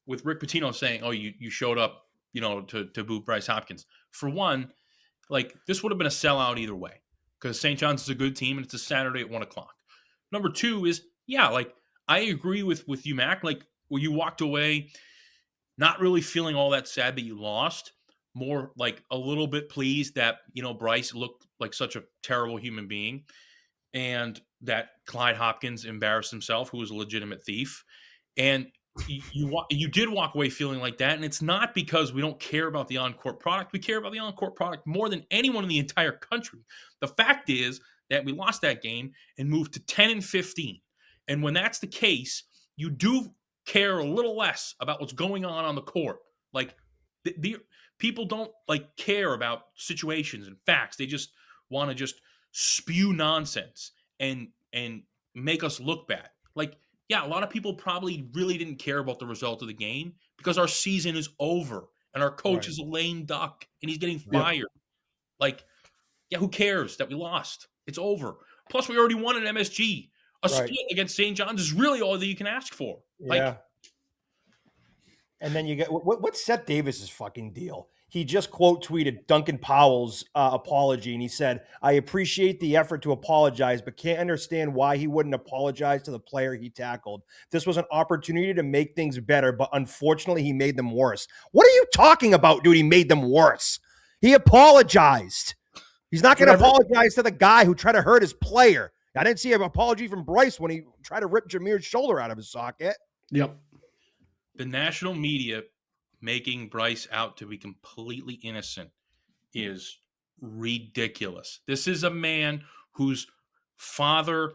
with Rick Pitino saying, "Oh, you showed up, to boo Bryce Hopkins." For one, like this would have been a sellout either way because St. John's is a good team and it's a Saturday at 1:00. Number two is, like I agree with you, Mac. Like where you walked away, not really feeling all that sad that you lost, more like a little bit pleased that Bryce looked like such a terrible human being, and that Clyde Hopkins embarrassed himself, who was a legitimate thief, and you did walk away feeling like that. And it's not because we don't care about the on-court product. We care about the on-court product more than anyone in the entire country. The fact is that we lost that game and moved to 10-15. And when that's the case, you do care a little less about what's going on the court. Like the people don't like care about situations and facts. They just want to just spew nonsense and make us look bad. Like, yeah, a lot of people probably really didn't care about the result of the game because our season is over and our coach is a lame duck and he's getting fired. Like, yeah, who cares that we lost? It's over. Plus, we already won an MSG. A Right. split against St. John's is really all that you can ask for. Yeah. Like, And then you get what's Seth Davis's fucking deal? He just quote tweeted Duncan Powell's apology, and he said, "I appreciate the effort to apologize, but can't understand why he wouldn't apologize to the player he tackled. This was an opportunity to make things better, but unfortunately, he made them worse." What are you talking about, dude? He made them worse. He apologized. He's not going to apologize to the guy who tried to hurt his player. I didn't see an apology from Bryce when he tried to rip Jameer's shoulder out of his socket. Yep. the national media making Bryce out to be completely innocent is ridiculous. This is a man whose father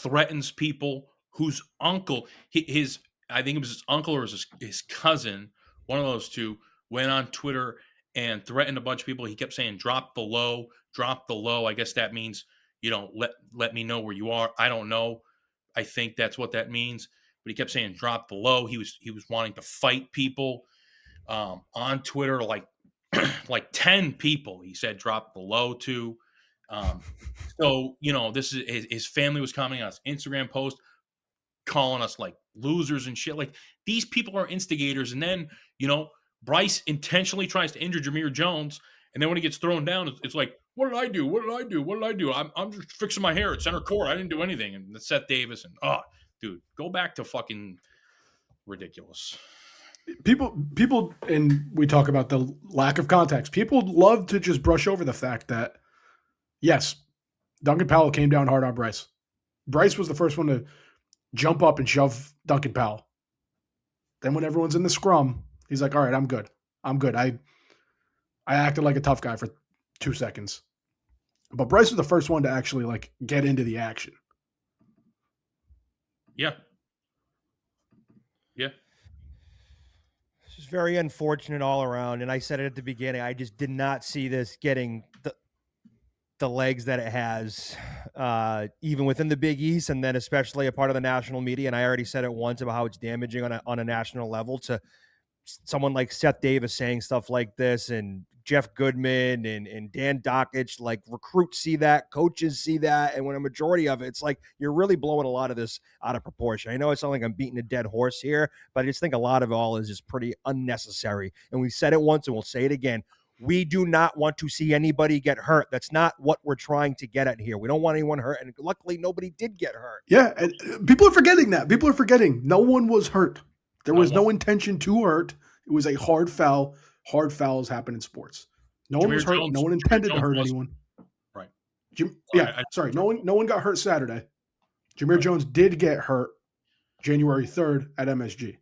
threatens people, whose uncle, I think it was his uncle or his cousin, one of those two, went on Twitter and threatened a bunch of people. He kept saying, drop the low, drop the low. I guess that means, let me know where you are. I don't know. I think that's what that means. But he kept saying, drop the low. He was wanting to fight people on Twitter, like 10 people. He said, drop the low to. So, this is his family was commenting on his Instagram post, calling us like losers and shit. Like, these people are instigators. And then, Bryce intentionally tries to injure Jameer Jones. And then when he gets thrown down, it's like, what did I do? What did I do? What did I do? I'm just fixing my hair at center court. I didn't do anything. And Seth Davis and, dude, go back to fucking ridiculous. People, and we talk about the lack of context. People love to just brush over the fact that, yes, Duncan Powell came down hard on Bryce. Bryce was the first one to jump up and shove Duncan Powell. Then when everyone's in the scrum, he's like, all right, I'm good. I acted like a tough guy for 2 seconds. But Bryce was the first one to actually get into the action. Yeah. It's just very unfortunate all around. And I said it at the beginning, I just did not see this getting the legs that it has, even within the Big East, and then especially a part of the national media. And I already said it once about how it's damaging on a national level to someone like Seth Davis saying stuff like this, and Jeff Goodman and Dan Dockich, like, recruits see that, coaches see that, and when a majority of it, it's like you're really blowing a lot of this out of proportion. I know it's not like I'm beating a dead horse here, but I just think a lot of it all is just pretty unnecessary. And we said it once and we'll say it again. We do not want to see anybody get hurt. That's not what we're trying to get at here. We don't want anyone hurt, and luckily nobody did get hurt. Yeah, and people are forgetting that. People are forgetting no one was hurt. There was no intention to hurt. It was a hard foul. Hard fouls happen in sports. No one was hurt. No one intended to hurt anyone. Right. No one got hurt Saturday. Jameer Jones did get hurt January 3rd at MSG.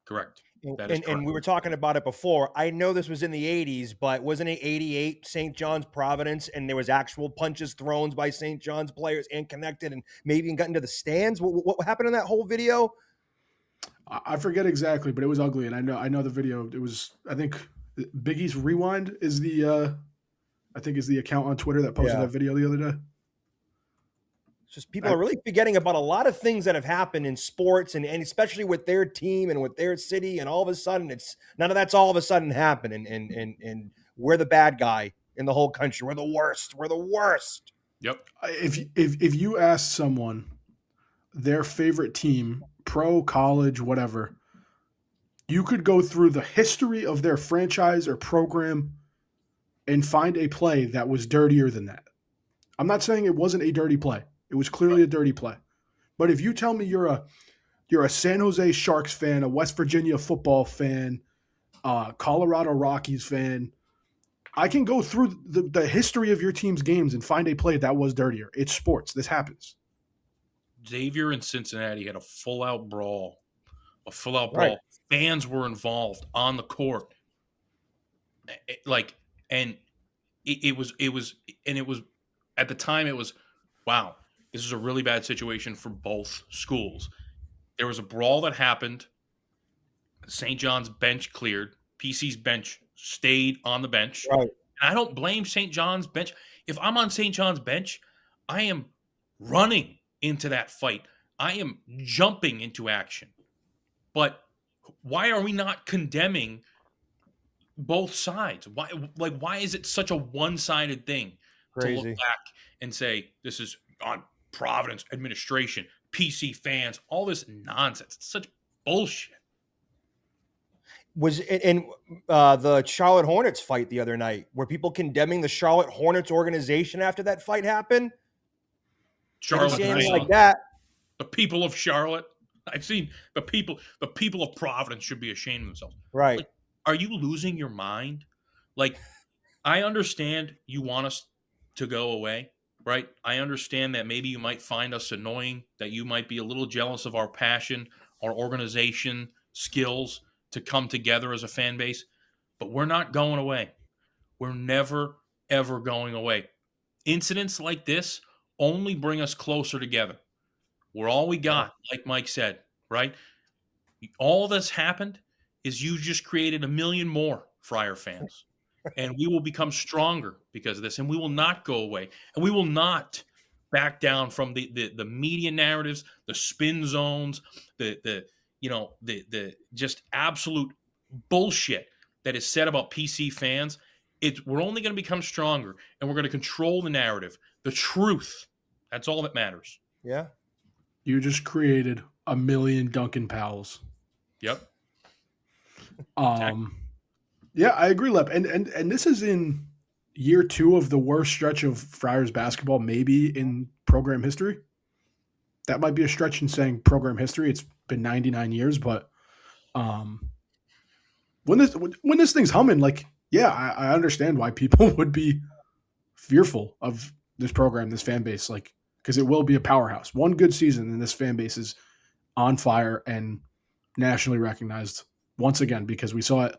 Correct. And we were talking about it before. I know this was in the 80s, but wasn't it 88 St. John's Providence, and there was actual punches thrown by St. John's players and connected and maybe even got into the stands? What happened in that whole video? I forget exactly, but it was ugly, and I know the video. It was, I think, Biggie's Rewind is the account on Twitter that posted that video the other day. It's just people are really forgetting about a lot of things that have happened in sports, and especially with their team and with their city, and all of a sudden none of that's all of a sudden happened, and we're the bad guy in the whole country. We're the worst. We're the worst. Yep. If you ask someone their favorite team, pro, college, whatever, you could go through the history of their franchise or program and find a play that was dirtier than that. I'm not saying it wasn't a dirty play. It was clearly a dirty play. But if you tell me you're a San Jose Sharks fan, a West Virginia football fan, Colorado Rockies fan, I can go through the history of your team's games and find a play that was dirtier. It's sports. This happens. Xavier in Cincinnati had a full-out brawl. Right. Fans were involved on the court. It was at the time it was, wow, this is a really bad situation for both schools. There was a brawl that happened. St. John's bench cleared. PC's bench stayed on the bench. Right. And I don't blame St. John's bench. If I'm on St. John's bench, I am running into that fight. I am jumping into action. But why are we not condemning both sides. Why is it such a one-sided thing to look Crazy. back and say this is on Providence administration, PC fans, all this nonsense? It's such bullshit. Was in the Charlotte Hornets fight the other night, were people condemning the Charlotte Hornets organization after that fight happened? Charlotte, Like that. the people of Charlotte. I've seen the people of Providence should be ashamed of themselves. Right. Like, are you losing your mind? Like, I understand you want us to go away, right? I understand that maybe you might find us annoying, that you might be a little jealous of our passion, our organization, skills to come together as a fan base, but we're not going away. We're never, ever going away. Incidents like this only bring us closer together. We're all we got, like Mike said, right? All that's happened is you just created a million more Friar fans. And we will become stronger because of this. And we will not go away. And we will not back down from the media narratives, the spin zones, the just absolute bullshit that is said about PC fans. We're only going to become stronger, and we're going to control the narrative, the truth. That's all that matters. Yeah. You just created a million Duncan Powells. Yep. Yeah, I agree, Lep. And this is in year 2 of the worst stretch of Friars basketball, maybe in program history. That might be a stretch in saying program history. It's been 99 years, but when this thing's humming, like, yeah, I understand why people would be fearful of this program, this fan base, like, because it will be a powerhouse. One good season, and this fan base is on fire and nationally recognized once again, because we saw it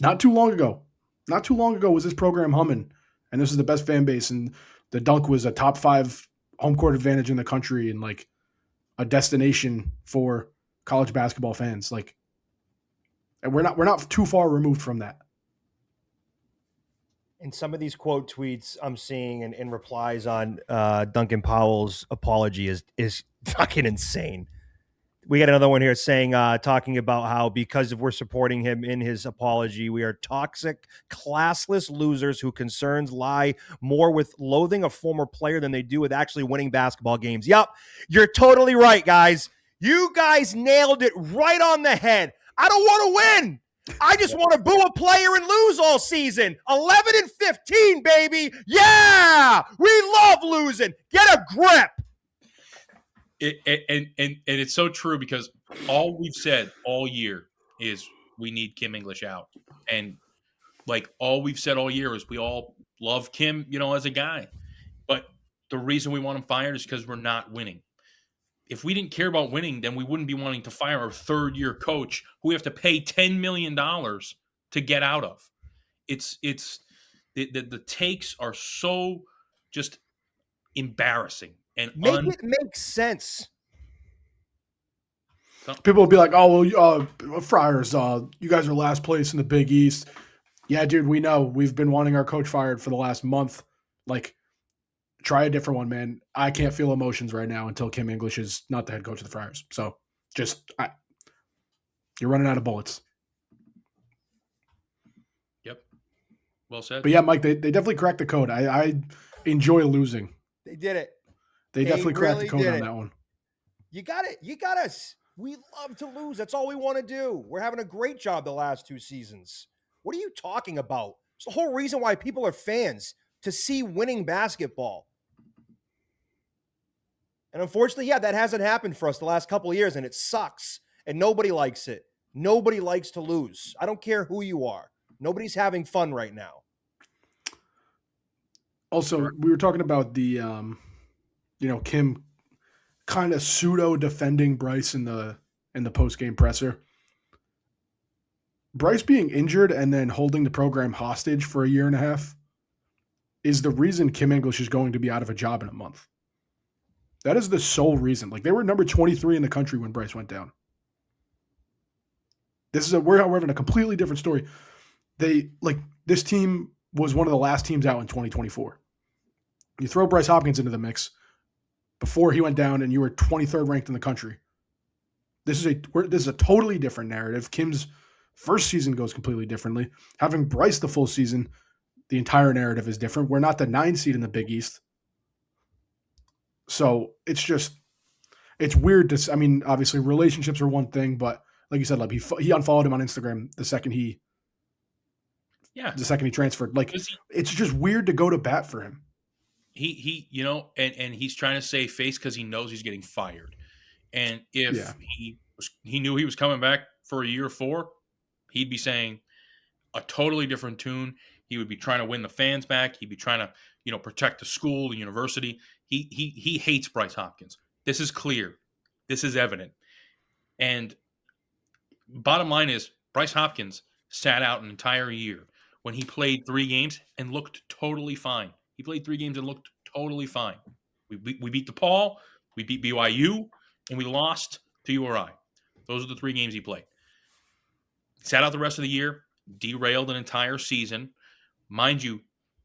not too long ago. Not too long ago was this program humming, and this is the best fan base, and the Dunk was a top 5 home court advantage in the country and like a destination for college basketball fans. Like, and we're not too far removed from that. And some of these quote tweets I'm seeing and in replies on Duncan Powell's apology is fucking insane. We got another one here saying, talking about how because we're supporting him in his apology, we are toxic, classless losers whose concerns lie more with loathing a former player than they do with actually winning basketball games. Yep, you're totally right, guys. You guys nailed it right on the head. I don't want to win. I just want to boo a player and lose all season. 11-15, baby. Yeah, we love losing. Get a grip. And it's so true, because all we've said all year is we need Kim English out. And like all we've said all year is we all love Kim, as a guy. But the reason we want him fired is because we're not winning. If we didn't care about winning, then we wouldn't be wanting to fire our third-year coach who we have to pay $10 million to get out of. It's the takes are so just embarrassing. And it make sense. People will be like, "Oh, well, Friars, you guys are last place in the Big East." Yeah, dude, we know. We've been wanting our coach fired for the last month. Like, try a different one, man. I can't feel emotions right now until Kim English is not the head coach of the Friars. So, you're running out of bullets. Yep. Well said. But yeah, Mike, they definitely cracked the code. I enjoy losing. They did it. They definitely cracked really the code on did that one. You got it. You got us. We love to lose. That's all we want to do. We're having a great job the last 2 seasons. What are you talking about? It's the whole reason why people are fans, to see winning basketball. And unfortunately, yeah, that hasn't happened for us the last couple of years, and it sucks. And nobody likes it. Nobody likes to lose. I don't care who you are. Nobody's having fun right now. Also, we were talking about the, Kim kind of pseudo defending Bryce in the post-game presser. Bryce being injured and then holding the program hostage for a year and a half is the reason Kim English is going to be out of a job in a month. That is the sole reason. Like, they were number 23 in the country when Bryce went down. We're having a completely different story. This team was one of the last teams out in 2024. You throw Bryce Hopkins into the mix before he went down, and you were 23rd ranked in the country. This is a totally different narrative. Kim's first season goes completely differently. Having Bryce the full season, the entire narrative is different. We're not the 9 seed in the Big East. So it's weird to, I mean, obviously relationships are one thing, but like you said, like he unfollowed him on Instagram the second he transferred. Like, it's just weird to go to bat for him. He and he's trying to save face because he knows he's getting fired. And if he knew he was coming back for a year 4, he'd be saying a totally different tune. He would be trying to win the fans back. He'd be trying to, protect the school, the university. He hates Bryce Hopkins. This is clear. This is evident. And bottom line is, Bryce Hopkins sat out an entire year when he played 3 games and looked totally fine. He played 3 games and looked totally fine. We beat DePaul, we beat BYU, and we lost to URI. Those are the 3 games he played. Sat out the rest of the year, derailed an entire season. Mind you,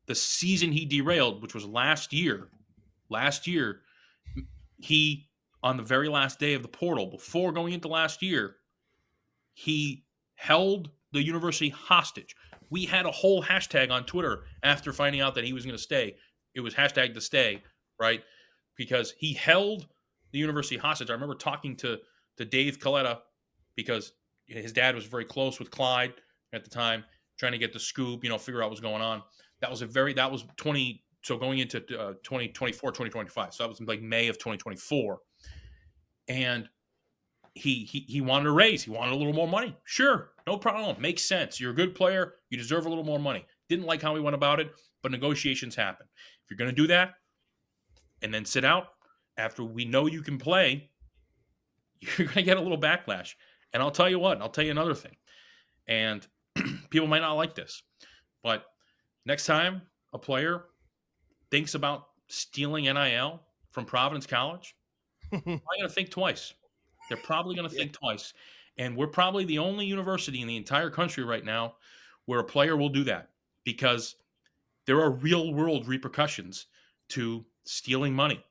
the season he derailed, which was last year, he, on the very last day of the portal, before going into last year, he held the university hostage. We had a whole hashtag on Twitter after finding out that he was going to stay. It was hashtag to stay, right? Because he held the university hostage. I remember talking to Dave Coletta because his dad was very close with Clyde at the time, trying to get the scoop, figure out what's going on. That was so going into 2024, 2025. So that was like May of 2024. And he wanted a raise. He wanted a little more money. Sure, no problem. Makes sense. You're a good player. You deserve a little more money. Didn't like how he went about it, but negotiations happen. If you're going to do that and then sit out after we know you can play, you're going to get a little backlash. And I'll tell you what. I'll tell you another thing. And people might not like this, but next time a player thinks about stealing NIL from Providence College, I'm going to think twice. They're probably going to think twice. And we're probably the only university in the entire country right now where a player will do that, because there are real-world repercussions to stealing money.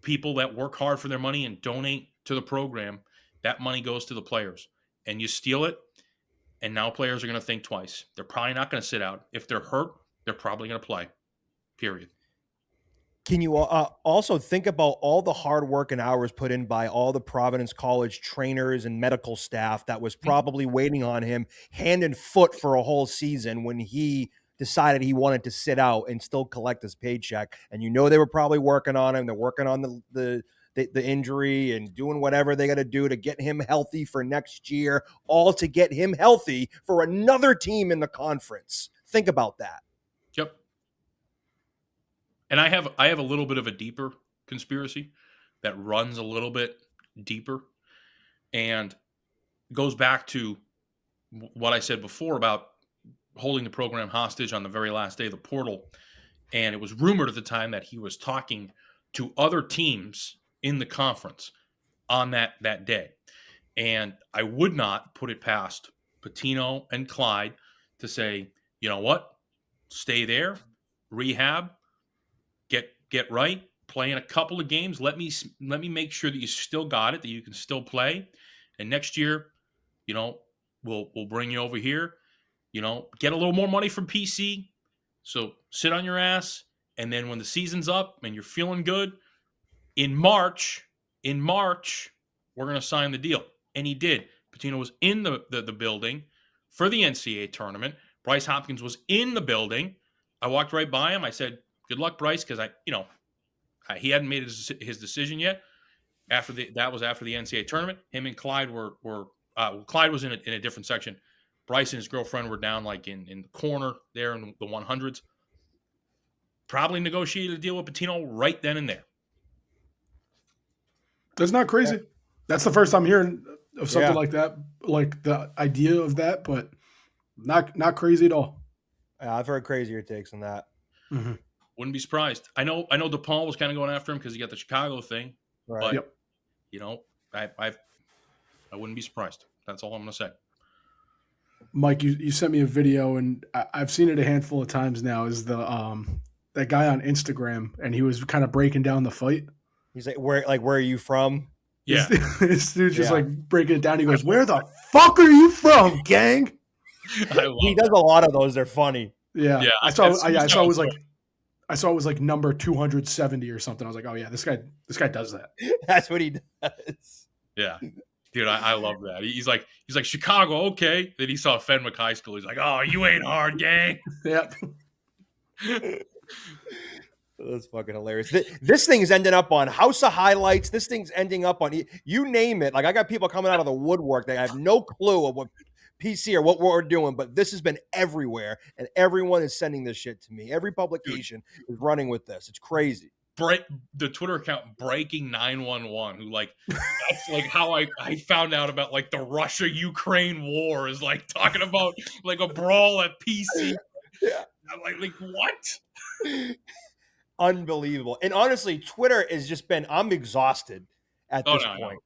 People that work hard for their money and donate to the program, that money goes to the players. And you steal it, and now players are going to think twice. They're probably not going to sit out. If they're hurt, they're probably going to play, period. Can you also think about all the hard work and hours put in by all the Providence College trainers and medical staff that was probably waiting on him hand and foot for a whole season when he decided he wanted to sit out and still collect his paycheck? And they were probably working on him. They're working on the injury and doing whatever they got to do to get him healthy for next year, all to get him healthy for another team in the conference. Think about that. Yep. And I have a little bit of a deeper conspiracy that runs a little bit deeper and goes back to what I said before about holding the program hostage on the very last day of the portal. And it was rumored at the time that he was talking to other teams in the conference on that day. And I would not put it past Pitino and Clyde to say, you know what, stay there, rehab, get right, play in a couple of games. Let me make sure that you still got it, that you can still play. And next year, we'll bring you over here, get a little more money from PC. So sit on your ass. And then when the season's up and you're feeling good, in March, we're going to sign the deal. And he did. Pitino was in the building for the NCAA tournament. Bryce Hopkins was in the building. I walked right by him. I said, good luck, Bryce, because he hadn't made his decision yet. That was after the NCAA tournament. Him and Clyde were Clyde was in a different section. Bryce and his girlfriend were down like in the corner there in the 100s. Probably negotiated a deal with Pitino right then and there. That's not crazy. That's the first time hearing of something like that, like the idea of that, but not crazy at all. Yeah, I've heard crazier takes than that. Mm-hmm. Wouldn't be surprised. I know DePaul was kind of going after him because he got the Chicago thing. Right. But, I wouldn't be surprised. That's all I'm going to say. Mike, you sent me a video, and I've seen it a handful of times now, is the that guy on Instagram, and he was kind of breaking down the fight. He's like, where are you from? Yeah. This dude's just like breaking it down. He goes, "Where the fuck are you from, gang?" He does a lot of those. They're funny. Yeah. I saw it was like number 270 or something. I was like, "Oh yeah, this guy does that." That's what he does. Yeah. Dude, I love that. He's like Chicago, okay. Then he saw Fenwick High School. He's like, "Oh, you ain't hard, gang." Yep. That's fucking hilarious. This thing's ending up on House of Highlights. This thing's ending up on you name it. Like I got people coming out of the woodwork that have no clue of what PC or what we're doing, but this has been everywhere, and everyone is sending this shit to me. Every publication is running with this. It's crazy. The Twitter account Breaking 911, who like that's like how I found out about like the Russia-Ukraine war is like talking about like a brawl at PC. Yeah. I'm like what? Unbelievable. And honestly, Twitter has just been, I'm exhausted at this point.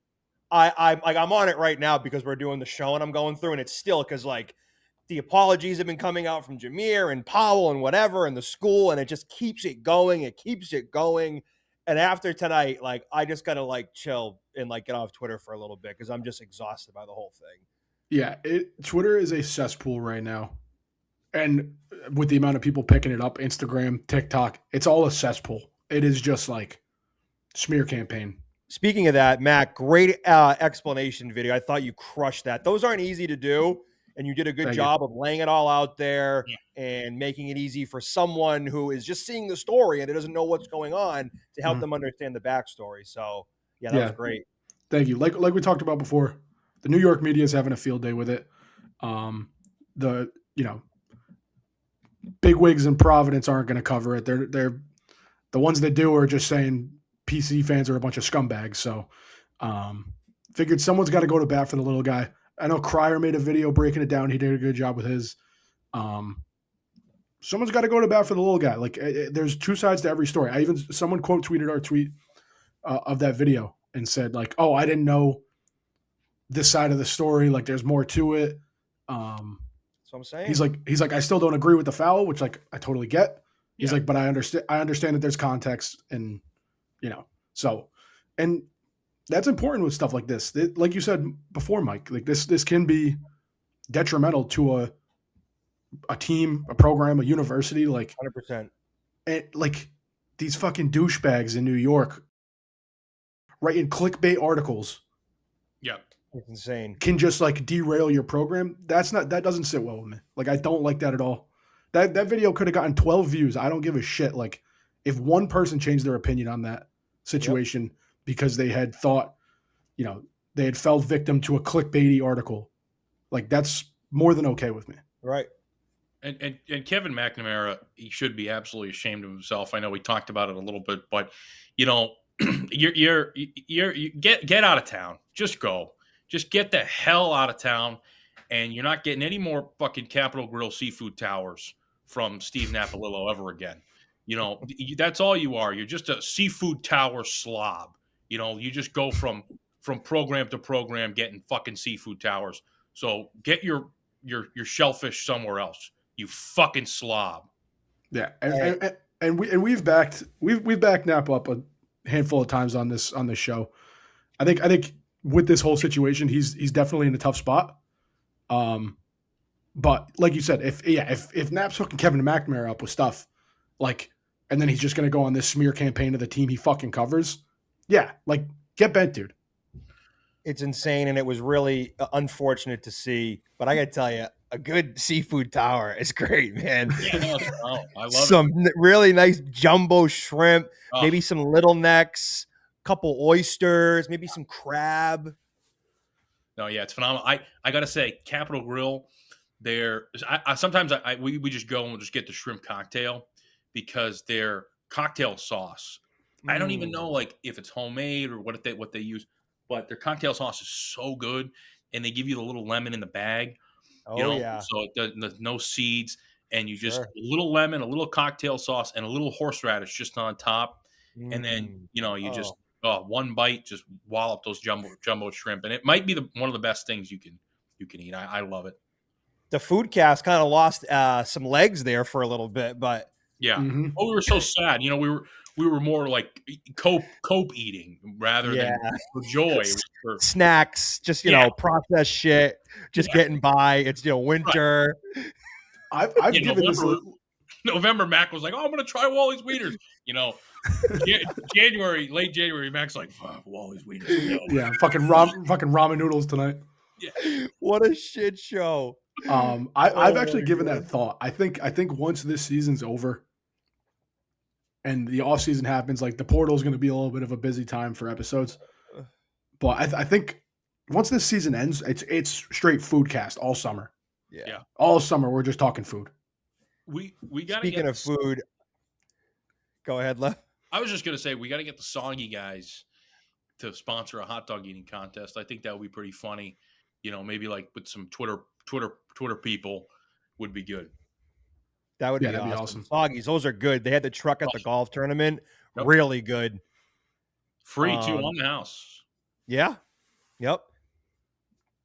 No. I'm on it right now because we're doing the show and I'm going through, and it's still because like the apologies have been coming out from Jameer and Powell and whatever and the school, and it just keeps it going. It keeps it going. And after tonight, like I just gotta like chill and like get off Twitter for a little bit because I'm just exhausted by the whole thing. Yeah, Twitter is a cesspool right now. And with the amount of people picking it up, Instagram, TikTok, it's all a cesspool. It is just like smear campaign. Speaking of that, Matt, great explanation video. I thought you crushed that. Those aren't easy to do, and you did a good job of laying it all out there and making it easy for someone who is just seeing the story and it doesn't know what's going on to help them understand the backstory. So, that was great. Thank you. Like we talked about before, the New York media is having a field day with it. Bigwigs in Providence aren't going to cover it. They're the ones that do are just saying PC fans are a bunch of scumbags. So figured someone's got to go to bat for the little guy. I know Cryer made a video breaking it down. He did a good job with his. Someone's got to go to bat for the little guy. Like there's two sides to every story. Someone quote tweeted our tweet of that video and said like, "Oh, I didn't know this side of the story. Like there's more to it." That's what I'm saying. He's like, I still don't agree with the foul, which like I totally get. He's like, but I understand that there's context and, so, and that's important with stuff like this. Like you said before, Mike, like this can be detrimental to a team, a program, a university, like 100%. And like these fucking douchebags in New York writing clickbait articles. Yeah. It's insane. Can just like derail your program. That doesn't sit well with me. Like I don't like that at all. That video could have gotten 12 views. I don't give a shit. Like if one person changed their opinion on that situation because they had thought, they had fell victim to a clickbaity article, like that's more than okay with me. Right. And Kevin McNamara, he should be absolutely ashamed of himself. I know we talked about it a little bit, but you get out of town. Just go. Just get the hell out of town, and you're not getting any more fucking Capitol Grill seafood towers from Steve Napolillo ever again. That's all you are. You're just a seafood tower slob. You just go from program to program getting fucking seafood towers. So get your shellfish somewhere else. You fucking slob. Yeah, and we've backed Nap up a handful of times on this show. I think with this whole situation, he's definitely in a tough spot. But like you said, if Nap's hooking Kevin McNamara up with stuff, like, and then he's just gonna go on this smear campaign to the team he fucking covers, like get bent, dude. It's insane, and it was really unfortunate to see. But I gotta tell you, a good seafood tower is great, man. I love some really nice jumbo shrimp, maybe some little necks, couple oysters, maybe some crab. No, it's phenomenal. I gotta say, Capitol Grill, sometimes we just go and we'll just get the shrimp cocktail because their cocktail sauce. I don't even know like if it's homemade or what they use, but their cocktail sauce is so good, and they give you the little lemon in the bag. So it does no seeds, and you just a little lemon, a little cocktail sauce, and a little horseradish just on top, and then just one bite, just wallop those jumbo shrimp, and it might be one of the best things you can eat. I love it. The food cast kind of lost some legs there for a little bit, but Yeah. Mm-hmm. Oh, we were so sad. You know, we were more like cope eating rather than for joy. It was for, Snacks, just processed shit, just getting by. It's winter. I've given November. Mac was like, "Oh, I'm gonna try Wally's Wieners." You know, January, late January, Mac's like, "Wally's Wieners." Yeah, fucking ramen noodles tonight. Yeah. What a shit show. I've actually given that thought. I think once this season's over and the off season happens, like the portal is going to be a little bit of a busy time for episodes. But I think once this season ends, it's straight food cast all summer. Yeah. All summer we're just talking food. We got. Speaking of food, go ahead, Lev. I was just gonna say we got to get the Soggy guys to sponsor a hot dog eating contest. I think that would be pretty funny. You know, maybe like with some Twitter people would be good. That would be awesome. Soggies, those are good. They had the truck at the golf tournament. Yep. Really good. Free too on the house. Yeah. Yep.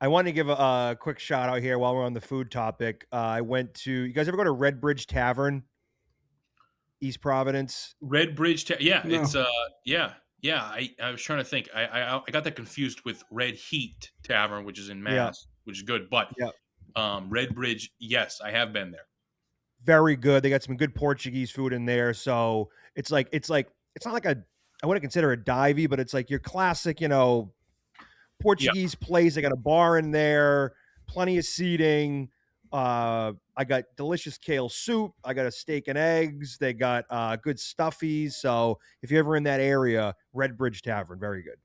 I want to give a quick shout out here while we're on the food topic. I went to, you guys ever go to Red Bridge Tavern, East Providence? Red Bridge Tavern. Yeah. No. It's Yeah, I was trying to think. I got that confused with Red Heat Tavern, which is in Mass, which is good. But Red Bridge, yes, I have been there. Very good. They got some good Portuguese food in there. So it's not like I wouldn't consider it divey, but it's like your classic, Portuguese place. They got a bar in there, plenty of seating. I got delicious kale soup. I got a steak and eggs. They got good stuffies. So if you're ever in that area, Red Bridge Tavern, very good.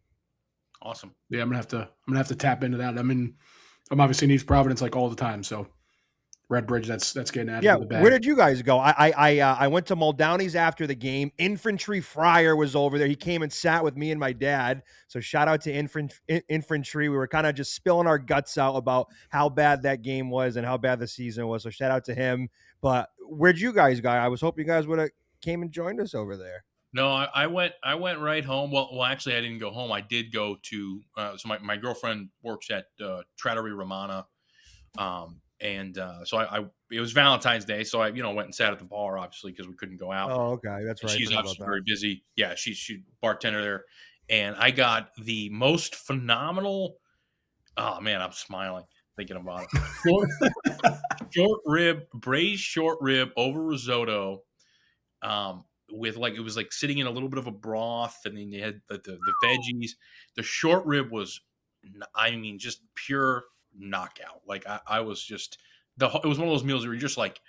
Awesome. Yeah, I'm gonna have to tap into that. I'm obviously in East Providence like all the time. So Red Bridge, that's getting added to the bag. Where did you guys go? I went to Muldowney's after the game. Infantry Fryer was over there. He came and sat with me and my dad. So shout out to Infantry. We were kind of just spilling our guts out about how bad that game was and how bad the season was. So shout out to him. But where'd you guys go? I was hoping you guys would have came and joined us over there. No, I went right home. Well, actually, I didn't go home. I did go to so my girlfriend works at Trattoria Romana. So it was Valentine's Day, so I went and sat at the bar, obviously, because we couldn't go out. Oh, okay, that's right. She's obviously very busy. Yeah, she bartender there, and I got the most phenomenal. Oh man, I'm smiling thinking about it. Braised short rib over risotto, with it was like sitting in a little bit of a broth, and then you had the veggies. The short rib was, just pure knockout. Like I was just it was one of those meals where you're just like,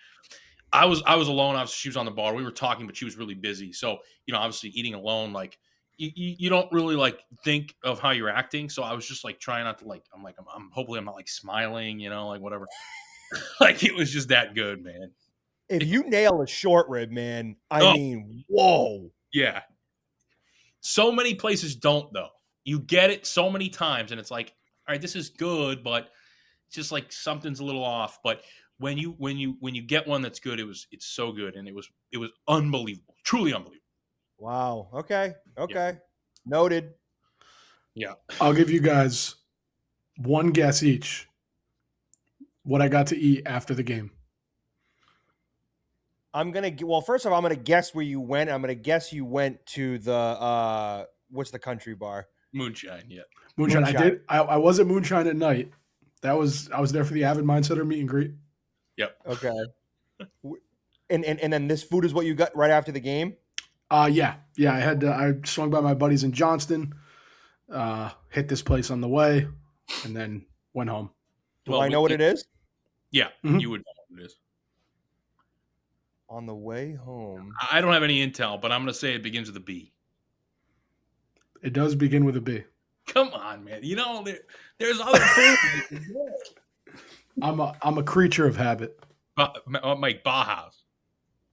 I was alone. She was on the bar. We were talking, but she was really busy. So obviously eating alone, like you don't really like think of how you're acting. So I was just like trying not to I'm hopefully I'm not like smiling, like whatever. Like it was just that good, man. If you nail a short rib, man, I mean, whoa. Yeah. So many places don't though. You get it so many times, and it's like, all right, this is good, but it's just like something's a little off. But when you get one that's good, it's so good, and it was unbelievable, truly unbelievable. Wow. Okay. Yeah. Noted. Yeah. I'll give you guys one guess each what I got to eat after the game. First of all, I'm gonna guess where you went. I'm gonna guess you went to the what's the country bar? Moonshine. Yeah. Moonshine. I was at Moonshine at night. I was there for the Avid Mindsetter meet and greet. Yep. Okay. And then this food is what you got right after the game? Yeah. I swung by my buddies in Johnston, hit this place on the way, and then went home. Do I know what it is? Yeah, you would know what it is. On the way home. I don't have any intel, but I'm going to say it begins with a B. It does begin with a B. Come on, man. There's other food. I'm a creature of habit. Mike Bauhaus.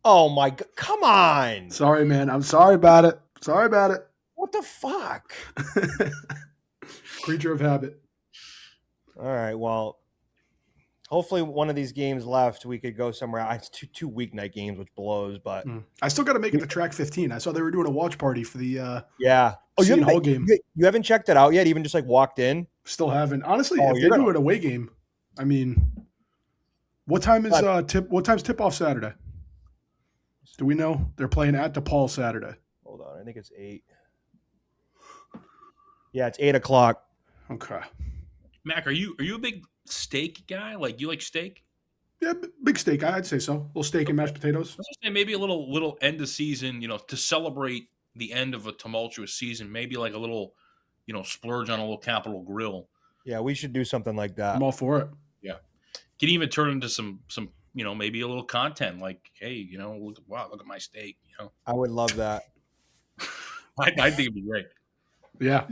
Oh my God! Come on. Sorry, man. I'm sorry about it. What the fuck? Creature of habit. All right. Well, hopefully one of these games left, we could go somewhere. It's two weeknight games, which blows. But I still got to make it to track 15. I saw they were doing a watch party for the whole game. You haven't checked it out yet? Even just walked in? Still haven't. Honestly, if they do an away game, I mean, what time is What time's tip off Saturday? Do we know? They're playing at DePaul Saturday. Hold on. I think it's 8. Yeah, it's 8 o'clock. Okay. Mac, are you a big steak guy? Like, you like steak? Yeah, big steak. I'd say so. A little steak and mashed potatoes. I was just saying maybe a little end of season, to celebrate the end of a tumultuous season. Maybe like a little, splurge on a little Capitol Grill. Yeah, we should do something like that. I'm all for it. Yeah, can even turn into some maybe a little content like, hey, look at my steak. I would love that. I think it'd be great. Yeah.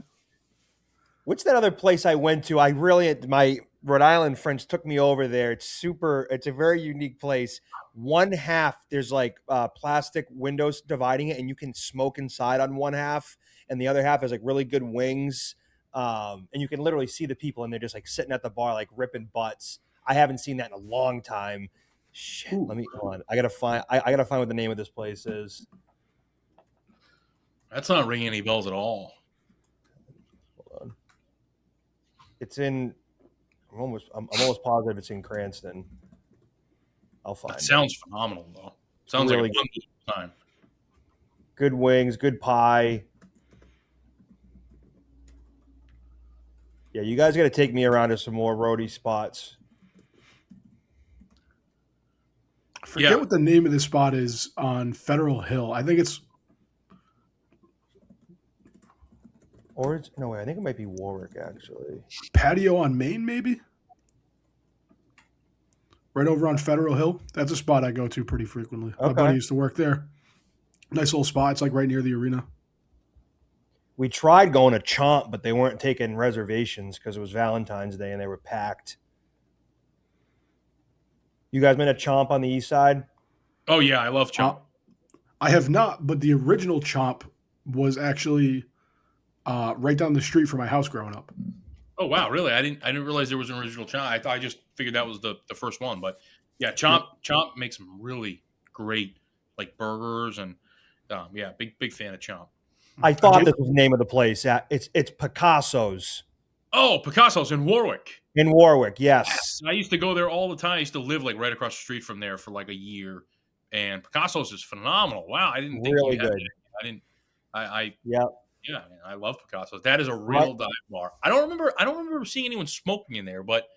What's that other place I went to? My Rhode Island friends took me over there. It's a very unique place. One half, there's like plastic windows dividing it, and you can smoke inside on one half, and the other half has like really good wings. And you can literally see the people, and they're just like sitting at the bar, like ripping butts. I haven't seen that in a long time. Shit, hold on. I gotta find what the name of this place is. That's not ringing any bells at all. Hold on. It's in. I'm almost positive it's in Cranston. I'll find. That sounds phenomenal, though. Sounds really like a fun time. Good wings, good pie. Yeah, you guys got to take me around to some more roadie spots. I forget what the name of this spot is on Federal Hill. I think it's. Or it's no way. I think it might be Warwick, actually. Patio on Main, maybe? Right over on Federal Hill. That's a spot I go to pretty frequently. Okay. My buddy used to work there. Nice little spot. It's like right near the arena. We tried going to Chomp, but they weren't taking reservations because it was Valentine's Day and they were packed. You guys been at Chomp on the east side? Oh, yeah. I love Chomp. I have not, but the original Chomp was actually right down the street from my house growing up. Oh, wow. Really? I didn't realize there was an original Chomp. I just figured that was the first one. But, yeah, Chomp makes some really great, like, burgers. And, big fan of Chomp. I thought this was the name of the place. It's Picasso's. Oh, Picasso's in Warwick. In Warwick, yes. I used to go there all the time. I used to live like right across the street from there for like a year. And Picasso's is phenomenal. Wow, I didn't think really good. Yeah, I love Picasso's. That is a real dive bar. I don't remember seeing anyone smoking in there, but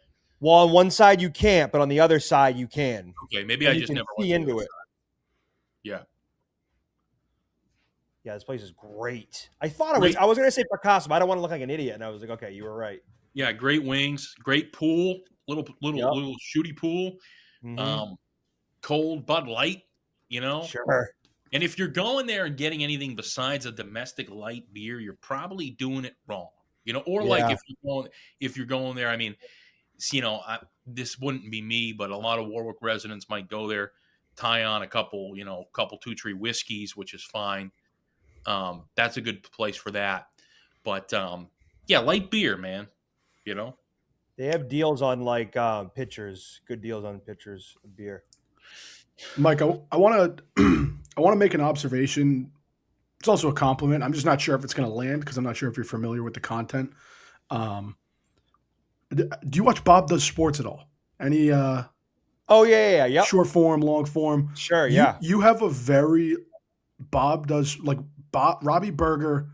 on one side you can't, but on the other side you can. Okay, maybe I just never went into it. Yeah. Yeah, this place is great. I thought I was going to say Picasso, but I don't want to look like an idiot. And I was like, okay, you were right. Yeah, great wings, great pool, little shooty pool, cold Bud Light, Sure. And if you're going there and getting anything besides a domestic light beer, you're probably doing it wrong, Or like if you're going there, I mean, this wouldn't be me, but a lot of Warwick residents might go there, tie on a couple Two Tree whiskeys, which is fine. That's a good place for that. But light beer, man. They have deals on like pitchers, good deals on pitchers of beer. Mike, I want to make an observation. It's also a compliment. I'm just not sure if it's going to land because I'm not sure if you're familiar with the content. Do you watch Bob Does Sports at all? Any? Oh yeah, yep. Short form, long form. Sure, yeah. You have a very Robbie Berger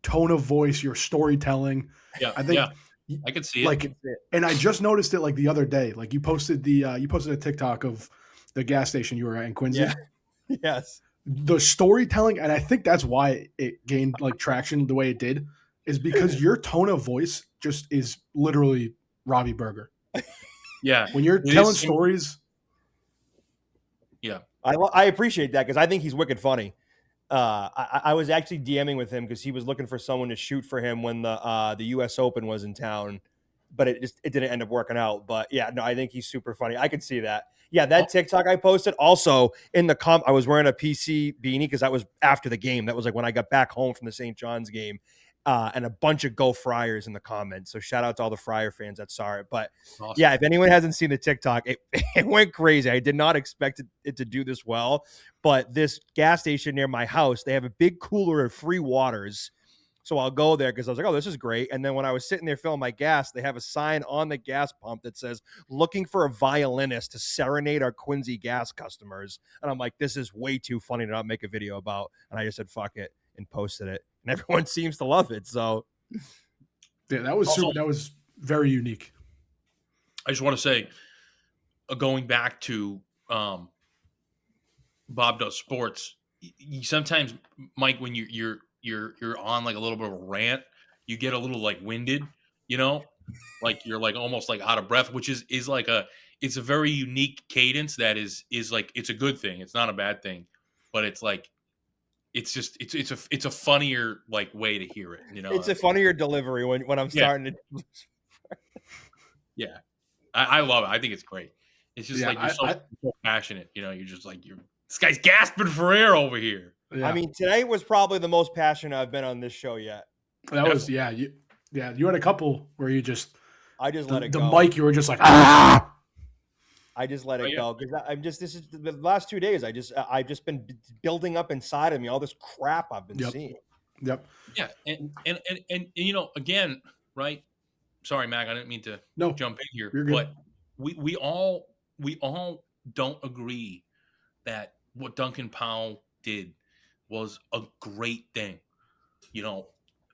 tone of voice, your storytelling. Yeah, I think. Yeah. I can see it. And I just noticed it like the other day. Like you posted a TikTok of the gas station you were at in Quincy. Yeah. Yes. The storytelling, and I think that's why it gained like traction the way it did, is because your tone of voice just is literally Robbie Berger. Yeah. When you're telling stories. Yeah. I appreciate that because I think he's wicked funny. I was actually DMing with him because he was looking for someone to shoot for him when the U.S. Open was in town, but it didn't end up working out. But yeah, no, I think he's super funny. I could see that. Yeah, that TikTok I posted also in the I was wearing a PC beanie because that was after the game. That was like when I got back home from the St. John's game, and a bunch of Go Friars in the comments. So shout out to all the Friar fans that saw it. But awesome. Yeah, if anyone hasn't seen the TikTok, it went crazy. I did not expect it to do this well. But this gas station near my house, they have a big cooler of free waters So I'll go there because I was like, oh, this is great. And then when I was sitting there filling my gas, they have a sign on the gas pump that says, looking for a violinist to serenade our Quincy gas customers. And I'm like, this is way too funny to not make a video about. And I just said, fuck it, and posted it. And everyone seems to love it. So yeah, that was Also- that was very unique. I just want to say, going back to Bob Does Sports, you sometimes, Mike, when you're on like a little bit of a rant, you get a little like winded, like you're like almost like out of breath, which is like it's a very unique cadence that is like, it's a good thing. It's not a bad thing, but it's like, it's a funnier like way to hear it. it's a funnier delivery when I'm starting to. Yeah. I love it. I think it's great. It's just Yeah, like, you're so passionate, you're just like, this guy's gasping for air over here. Yeah. I mean, today was probably the most passionate I've been on this show yet. That was you had a couple where you just I just let it the go. mic, you were just like, ah. I just let it yeah. go because this is the last 2 days. I've just been building up inside of me all this crap I've been seeing. Yep. Yeah. And again, right. Sorry, Mac, I didn't mean to jump in here, You're good. but we all don't agree that what Duncan Powell did was a great thing,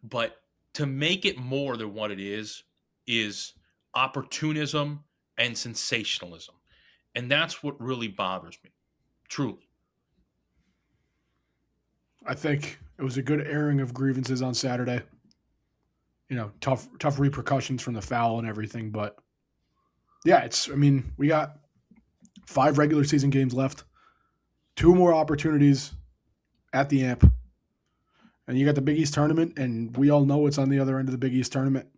but to make it more than what it is opportunism and sensationalism. And that's what really bothers me, truly. I think it was a good airing of grievances on Saturday. Tough repercussions from the foul and everything, but yeah, we got 5 regular season games left, 2 more opportunities at the AMP, and you got the Big East tournament, and we all know what's on the other end of the Big East tournament.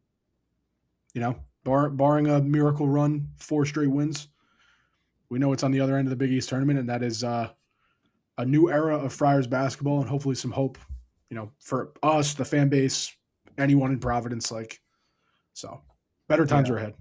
Barring a miracle run, 4 straight wins, we know what's on the other end of the Big East tournament, and that is a new era of Friars basketball, and hopefully some hope, for us, the fan base, anyone in Providence, so better times are ahead.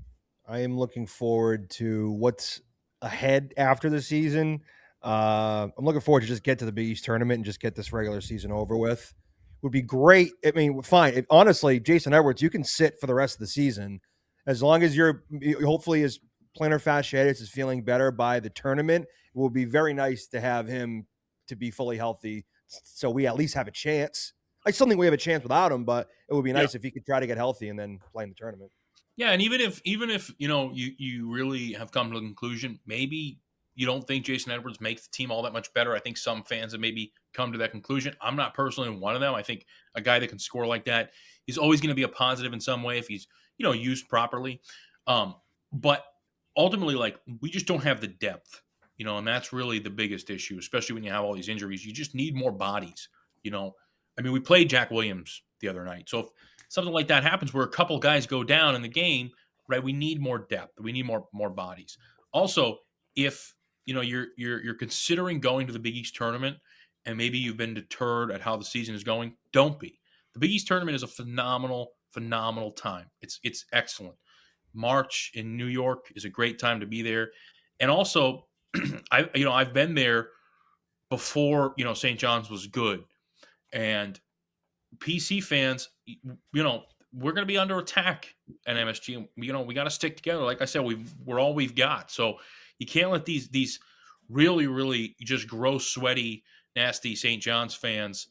I am looking forward to what's ahead after the season. I'm looking forward to just get to the Big East tournament and just get this regular season over with. Would be great. I mean, fine. Honestly, Jason Edwards, you can sit for the rest of the season as long as you're hopefully his plantar fasciitis is feeling better by the tournament. It will be very nice to have him to be fully healthy, so we at least have a chance. I still think we have a chance without him, but it would be nice if he could try to get healthy and then play in the tournament. Yeah, and even if you really have come to the conclusion, maybe you don't think Jason Edwards makes the team all that much better. I think some fans have maybe come to that conclusion. I'm not personally one of them. I think a guy that can score like that is always going to be a positive in some way if he's used properly. But ultimately, we just don't have the depth, and that's really the biggest issue, especially when you have all these injuries. You just need more bodies. We played Jack Williams the other night. So if something like that happens where a couple guys go down in the game, right, we need more depth. We need more bodies. Also, if you're considering going to the Big East tournament and maybe you've been deterred at how the season is going, don't be. The Big East tournament is a phenomenal time. It's excellent. March in New York is a great time to be there. And also, I've been there before, St. John's was good. And PC fans, we're going to be under attack at MSG. We got to stick together. Like I said, we're all we've got. So you can't let these really, really just gross, sweaty, nasty St. John's fans,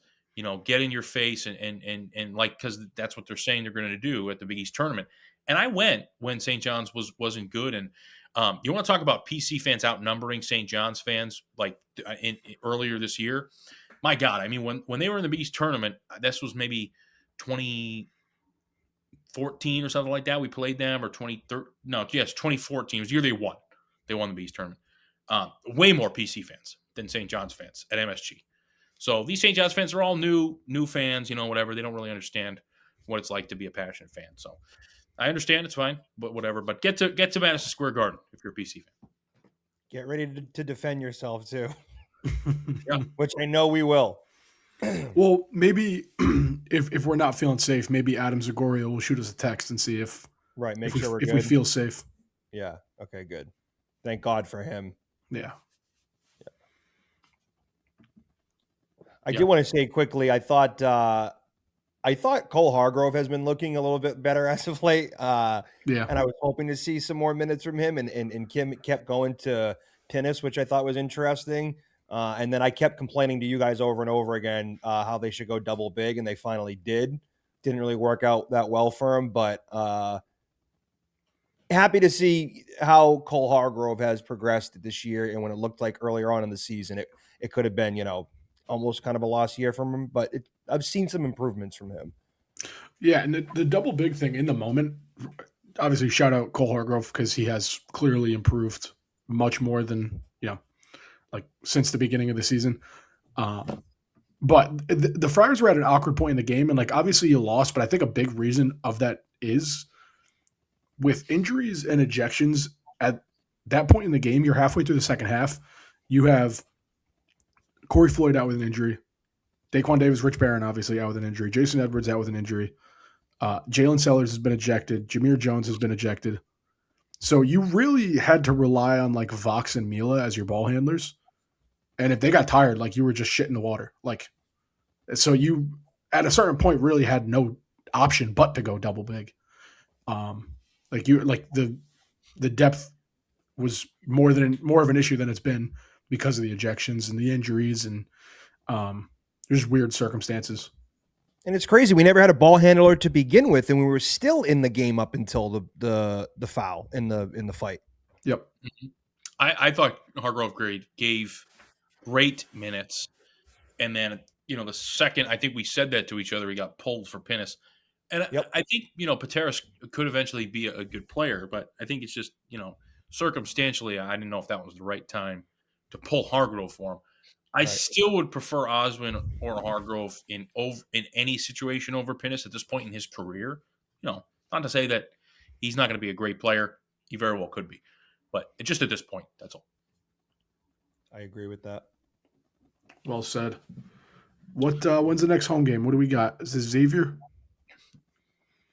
get in your face and because that's what they're saying they're going to do at the Big East tournament. And I went when St. John's wasn't good. And you want to talk about PC fans outnumbering St. John's fans earlier this year? My God, when they were in the Big East tournament, this was maybe 2014 or something like that. We played them, or 2014. It was the year they won. They won the Big East tournament. Way more PC fans than St. John's fans at MSG. So these St. John's fans are all new fans, whatever. They don't really understand what it's like to be a passionate fan. So I understand, it's fine, but whatever. But get to Madison Square Garden if you're a PC fan. Get ready to defend yourself too. Yeah. Which I know we will. Well, maybe if we're not feeling safe, maybe Adam Zagoria will shoot us a text and see if make sure we're good. If we feel safe. Yeah. Okay, good. Thank God for him. Yeah. I do want to say quickly, I thought I thought Cole Hargrove has been looking a little bit better as of late. Yeah. And I was hoping to see some more minutes from him. And Kim kept going to Pinnis, which I thought was interesting. And then I kept complaining to you guys over and over again how they should go double big, and they finally did. Didn't really work out that well for him, but happy to see how Cole Hargrove has progressed this year. And when it looked like earlier on in the season, it could have been, almost kind of a lost year from him, but I've seen some improvements from him. Yeah, and the double big thing in the moment, obviously shout out Cole Hargrove because he has clearly improved much more than, like since the beginning of the season. But the Friars were at an awkward point in the game, and like obviously you lost, but I think a big reason of that is with injuries and ejections at that point in the game, you're halfway through the second half. You have Corey Floyd out with an injury. Daquan Davis, Rich Barron, obviously out with an injury. Jason Edwards out with an injury. Jalen Sellers has been ejected. Jameer Jones has been ejected. So you really had to rely on like Vox and Mila as your ball handlers. And if they got tired, like you were just shit in the water. Like, so you at a certain point really had no option but to go double big. The depth was more of an issue than it's been because of the ejections and the injuries and there's weird circumstances. And it's crazy. We never had a ball handler to begin with, and we were still in the game up until the foul in the fight. Yep. Mm-hmm. I thought Hargrove gave great minutes, and then the second I think we said that to each other, he got pulled for Pinnis, and yep. I think Pateras could eventually be a good player, but I think it's just circumstantially I didn't know if that was the right time to pull Hargrove for him. I still would prefer Oswin or Hargrove in any situation over Pinnis at this point in his career. Not to say that he's not going to be a great player. He very well could be. But just at this point, that's all. I agree with that. Well said. When's the next home game? What do we got? Is this Xavier?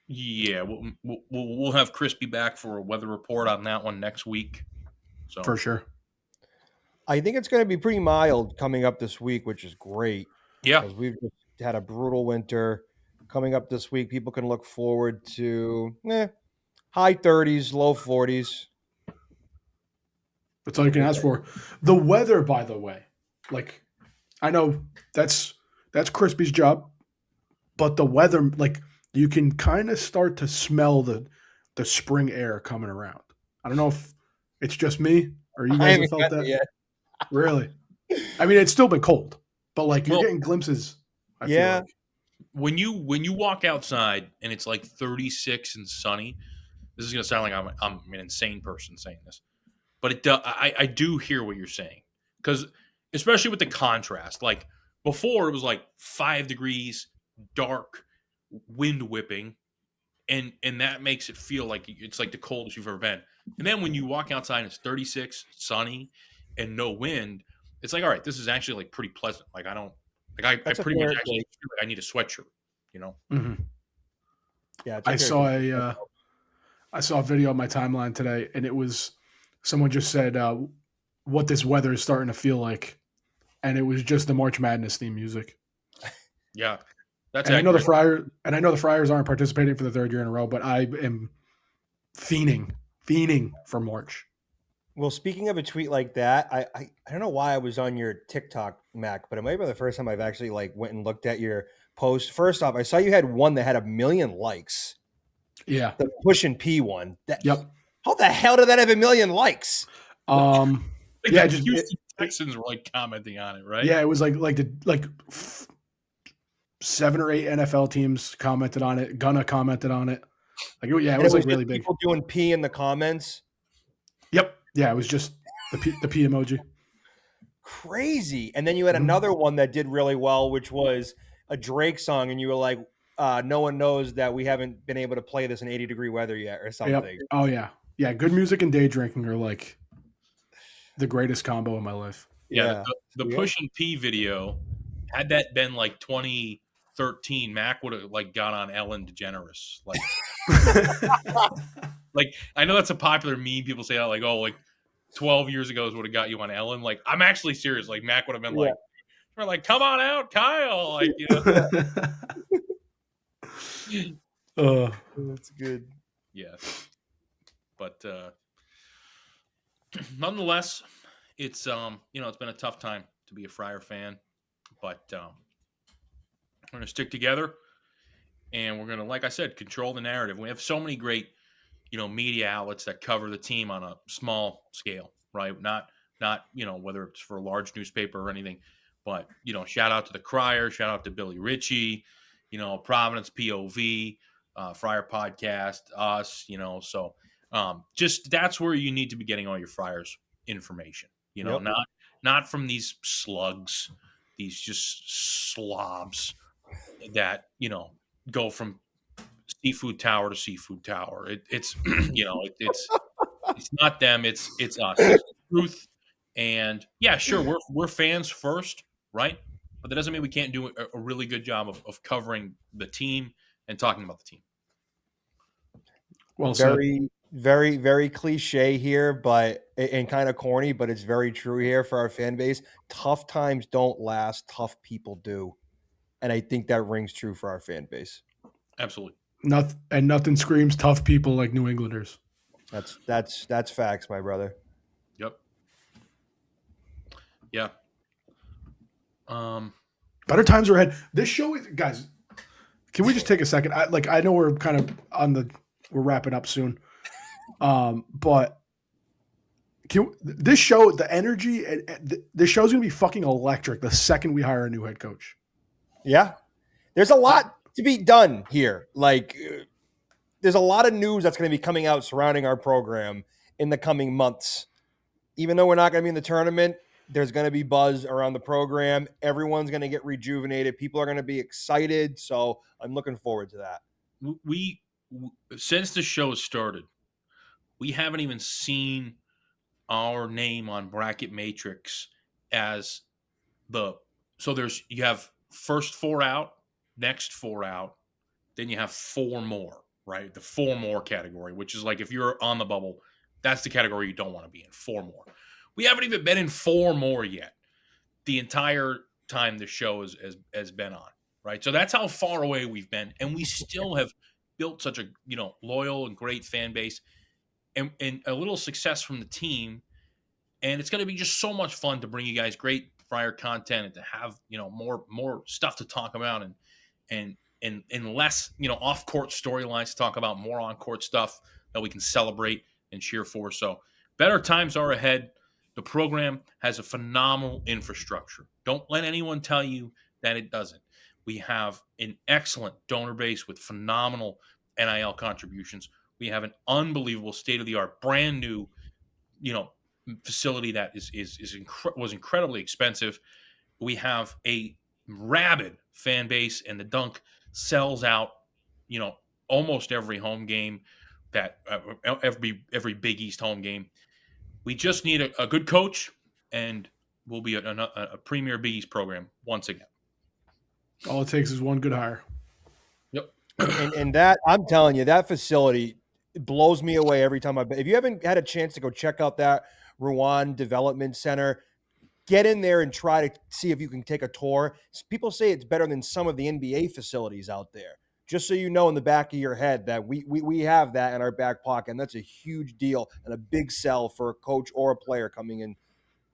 Yeah, we'll have Crispy back for a weather report on that one next week. So for sure. I think it's going to be pretty mild coming up this week, which is great. Yeah. Because we've just had a brutal winter. Coming up this week, people can look forward to high 30s, low 40s. That's all you can ask for. The weather, by the way, like I know that's Crispy's job, but the weather, like you can kind of start to smell the spring air coming around. I don't know if it's just me or you guys have felt that yet. Really? I mean, it's still been cold, but like you're getting glimpses. I feel like. When you walk outside and it's like 36 and sunny, this is going to sound like I'm an insane person saying this, but I do hear what you're saying because especially with the contrast, like before it was like 5 degrees, dark, wind whipping, and that makes it feel like it's like the coldest you've ever been. And then when you walk outside and it's 36, sunny, and no wind, it's like, all right, this is actually like pretty pleasant. Like I don't like I pretty much actually feel like I need a sweatshirt, Mm-hmm. Yeah, I saw a video on my timeline today, and it was someone just said what this weather is starting to feel like, and it was just the March Madness theme music. Yeah, that's. And I know the Friars aren't participating for the third year in a row, but I am fiending for March. Well, speaking of a tweet like that, I don't know why I was on your TikTok, Mac, but it might be the first time I've actually went and looked at your post. First off, I saw you had one that had 1 million likes. Yeah. The Push and P one. Yep. How the hell did that have 1 million likes? Yeah, just Houston Texans were commenting on it, right? Yeah, it was like 7 or 8 NFL teams commented on it. Gunna commented on it. It was really big. People doing P in the comments. Yep. Yeah, it was just the P emoji. Crazy. And then you had another one that did really well, which was a Drake song, and you were like, no one knows that we haven't been able to play this in 80-degree weather yet or something. Yep. Oh, yeah. Yeah, good music and day drinking are like the greatest combo in my life. Yeah. The Push and P video, had that been like 2013, Mac would have got on Ellen DeGeneres. I know that's a popular meme. People say that 12 years ago is what have got you on Ellen. I'm actually serious. Mac would have been we're come on out, Kyle. That's good. Yeah. But nonetheless, it's it's been a tough time to be a Friar fan, but we're going to stick together, and we're going to, like I said, control the narrative. We have so many great, media outlets that cover the team on a small scale, right? Not whether it's for a large newspaper or anything, but shout out to the Crier, shout out to Billy Ritchie, Providence POV, Friar Podcast, us, so just that's where you need to be getting all your Friars information, Yep. not from these slugs, these just slobs that go from seafood tower to seafood tower. It's it's not them, it's us. It's the truth. And yeah, sure, we're fans first, right? But that doesn't mean we can't do a really good job of covering the team and talking about the team. Well said. Very, very, very cliche here, but and kind of corny, but it's very true here for our fan base. Tough times don't last, tough people do. And I think that rings true for our fan base. Absolutely. Nothing screams tough people like New Englanders. That's facts, my brother. Yep. Yeah. Better times are ahead. This show is, guys. Can we just take a second? I know we're kind of we're wrapping up soon, but this show, the energy, this show's gonna be fucking electric the second we hire a new head coach. Yeah, there's a lot to be done here. There's a lot of news that's going to be coming out surrounding our program in the coming months. Even though we're not going to be in the tournament, there's going to be buzz around the program. Everyone's going to get rejuvenated. People are going to be excited. So I'm looking forward to that. We since the show started, we haven't even seen our name on Bracket Matrix as you have first 4 out, next 4 out, then you have 4 more, right? The 4 more category, which is like if you're on the bubble, that's the category you don't want to be in. 4 more. We haven't even been in 4 more yet. The entire time the show has been on, right? So that's how far away we've been, and we still have built such a loyal and great fan base, and a little success from the team. And it's going to be just so much fun to bring you guys great Friar content and to have more stuff to talk about and less off court storylines to talk about, more on court stuff that we can celebrate and cheer for. So better times are ahead. The program has a phenomenal infrastructure. Don't let anyone tell you that it doesn't. We have an excellent donor base with phenomenal NIL contributions. We have an unbelievable state-of-the-art, brand new, facility that was incredibly expensive. We have a rabid fan base, and the Dunk sells out, almost every home game, that every Big East home game. We just need a good coach, and we'll be a premier Big East program once again. All it takes is one good hire. Yep. and that, I'm telling you, that facility blows me away every time I've been. If you haven't had a chance to go check out that Rouen Development Center, get in there and try to see if you can take a tour. People say it's better than some of the NBA facilities out there. Just so you know in the back of your head that we have that in our back pocket, and that's a huge deal and a big sell for a coach or a player coming in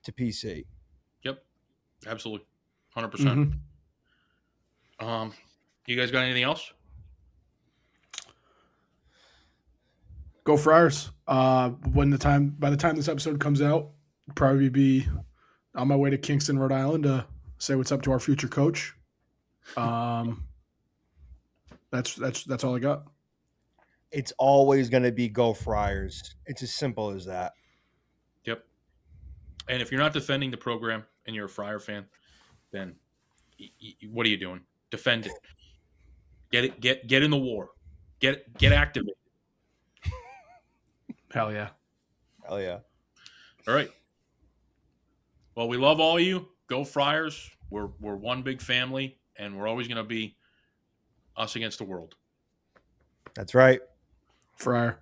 to PC. Yep, absolutely, 100%. You guys got anything else? Go Friars. By the time this episode comes out, I'll probably be on my way to Kingston, Rhode Island to say what's up to our future coach. That's all I got. It's always going to be Go Friars. It's as simple as that. Yep. And if you're not defending the program and you're a Friar fan, then what are you doing? Defend it. Get in the war. Get activated. Hell yeah. Hell yeah. All right. Well, we love all of you. Go Friars. We're one big family, and we're always going to be us against the world. That's right. Friar.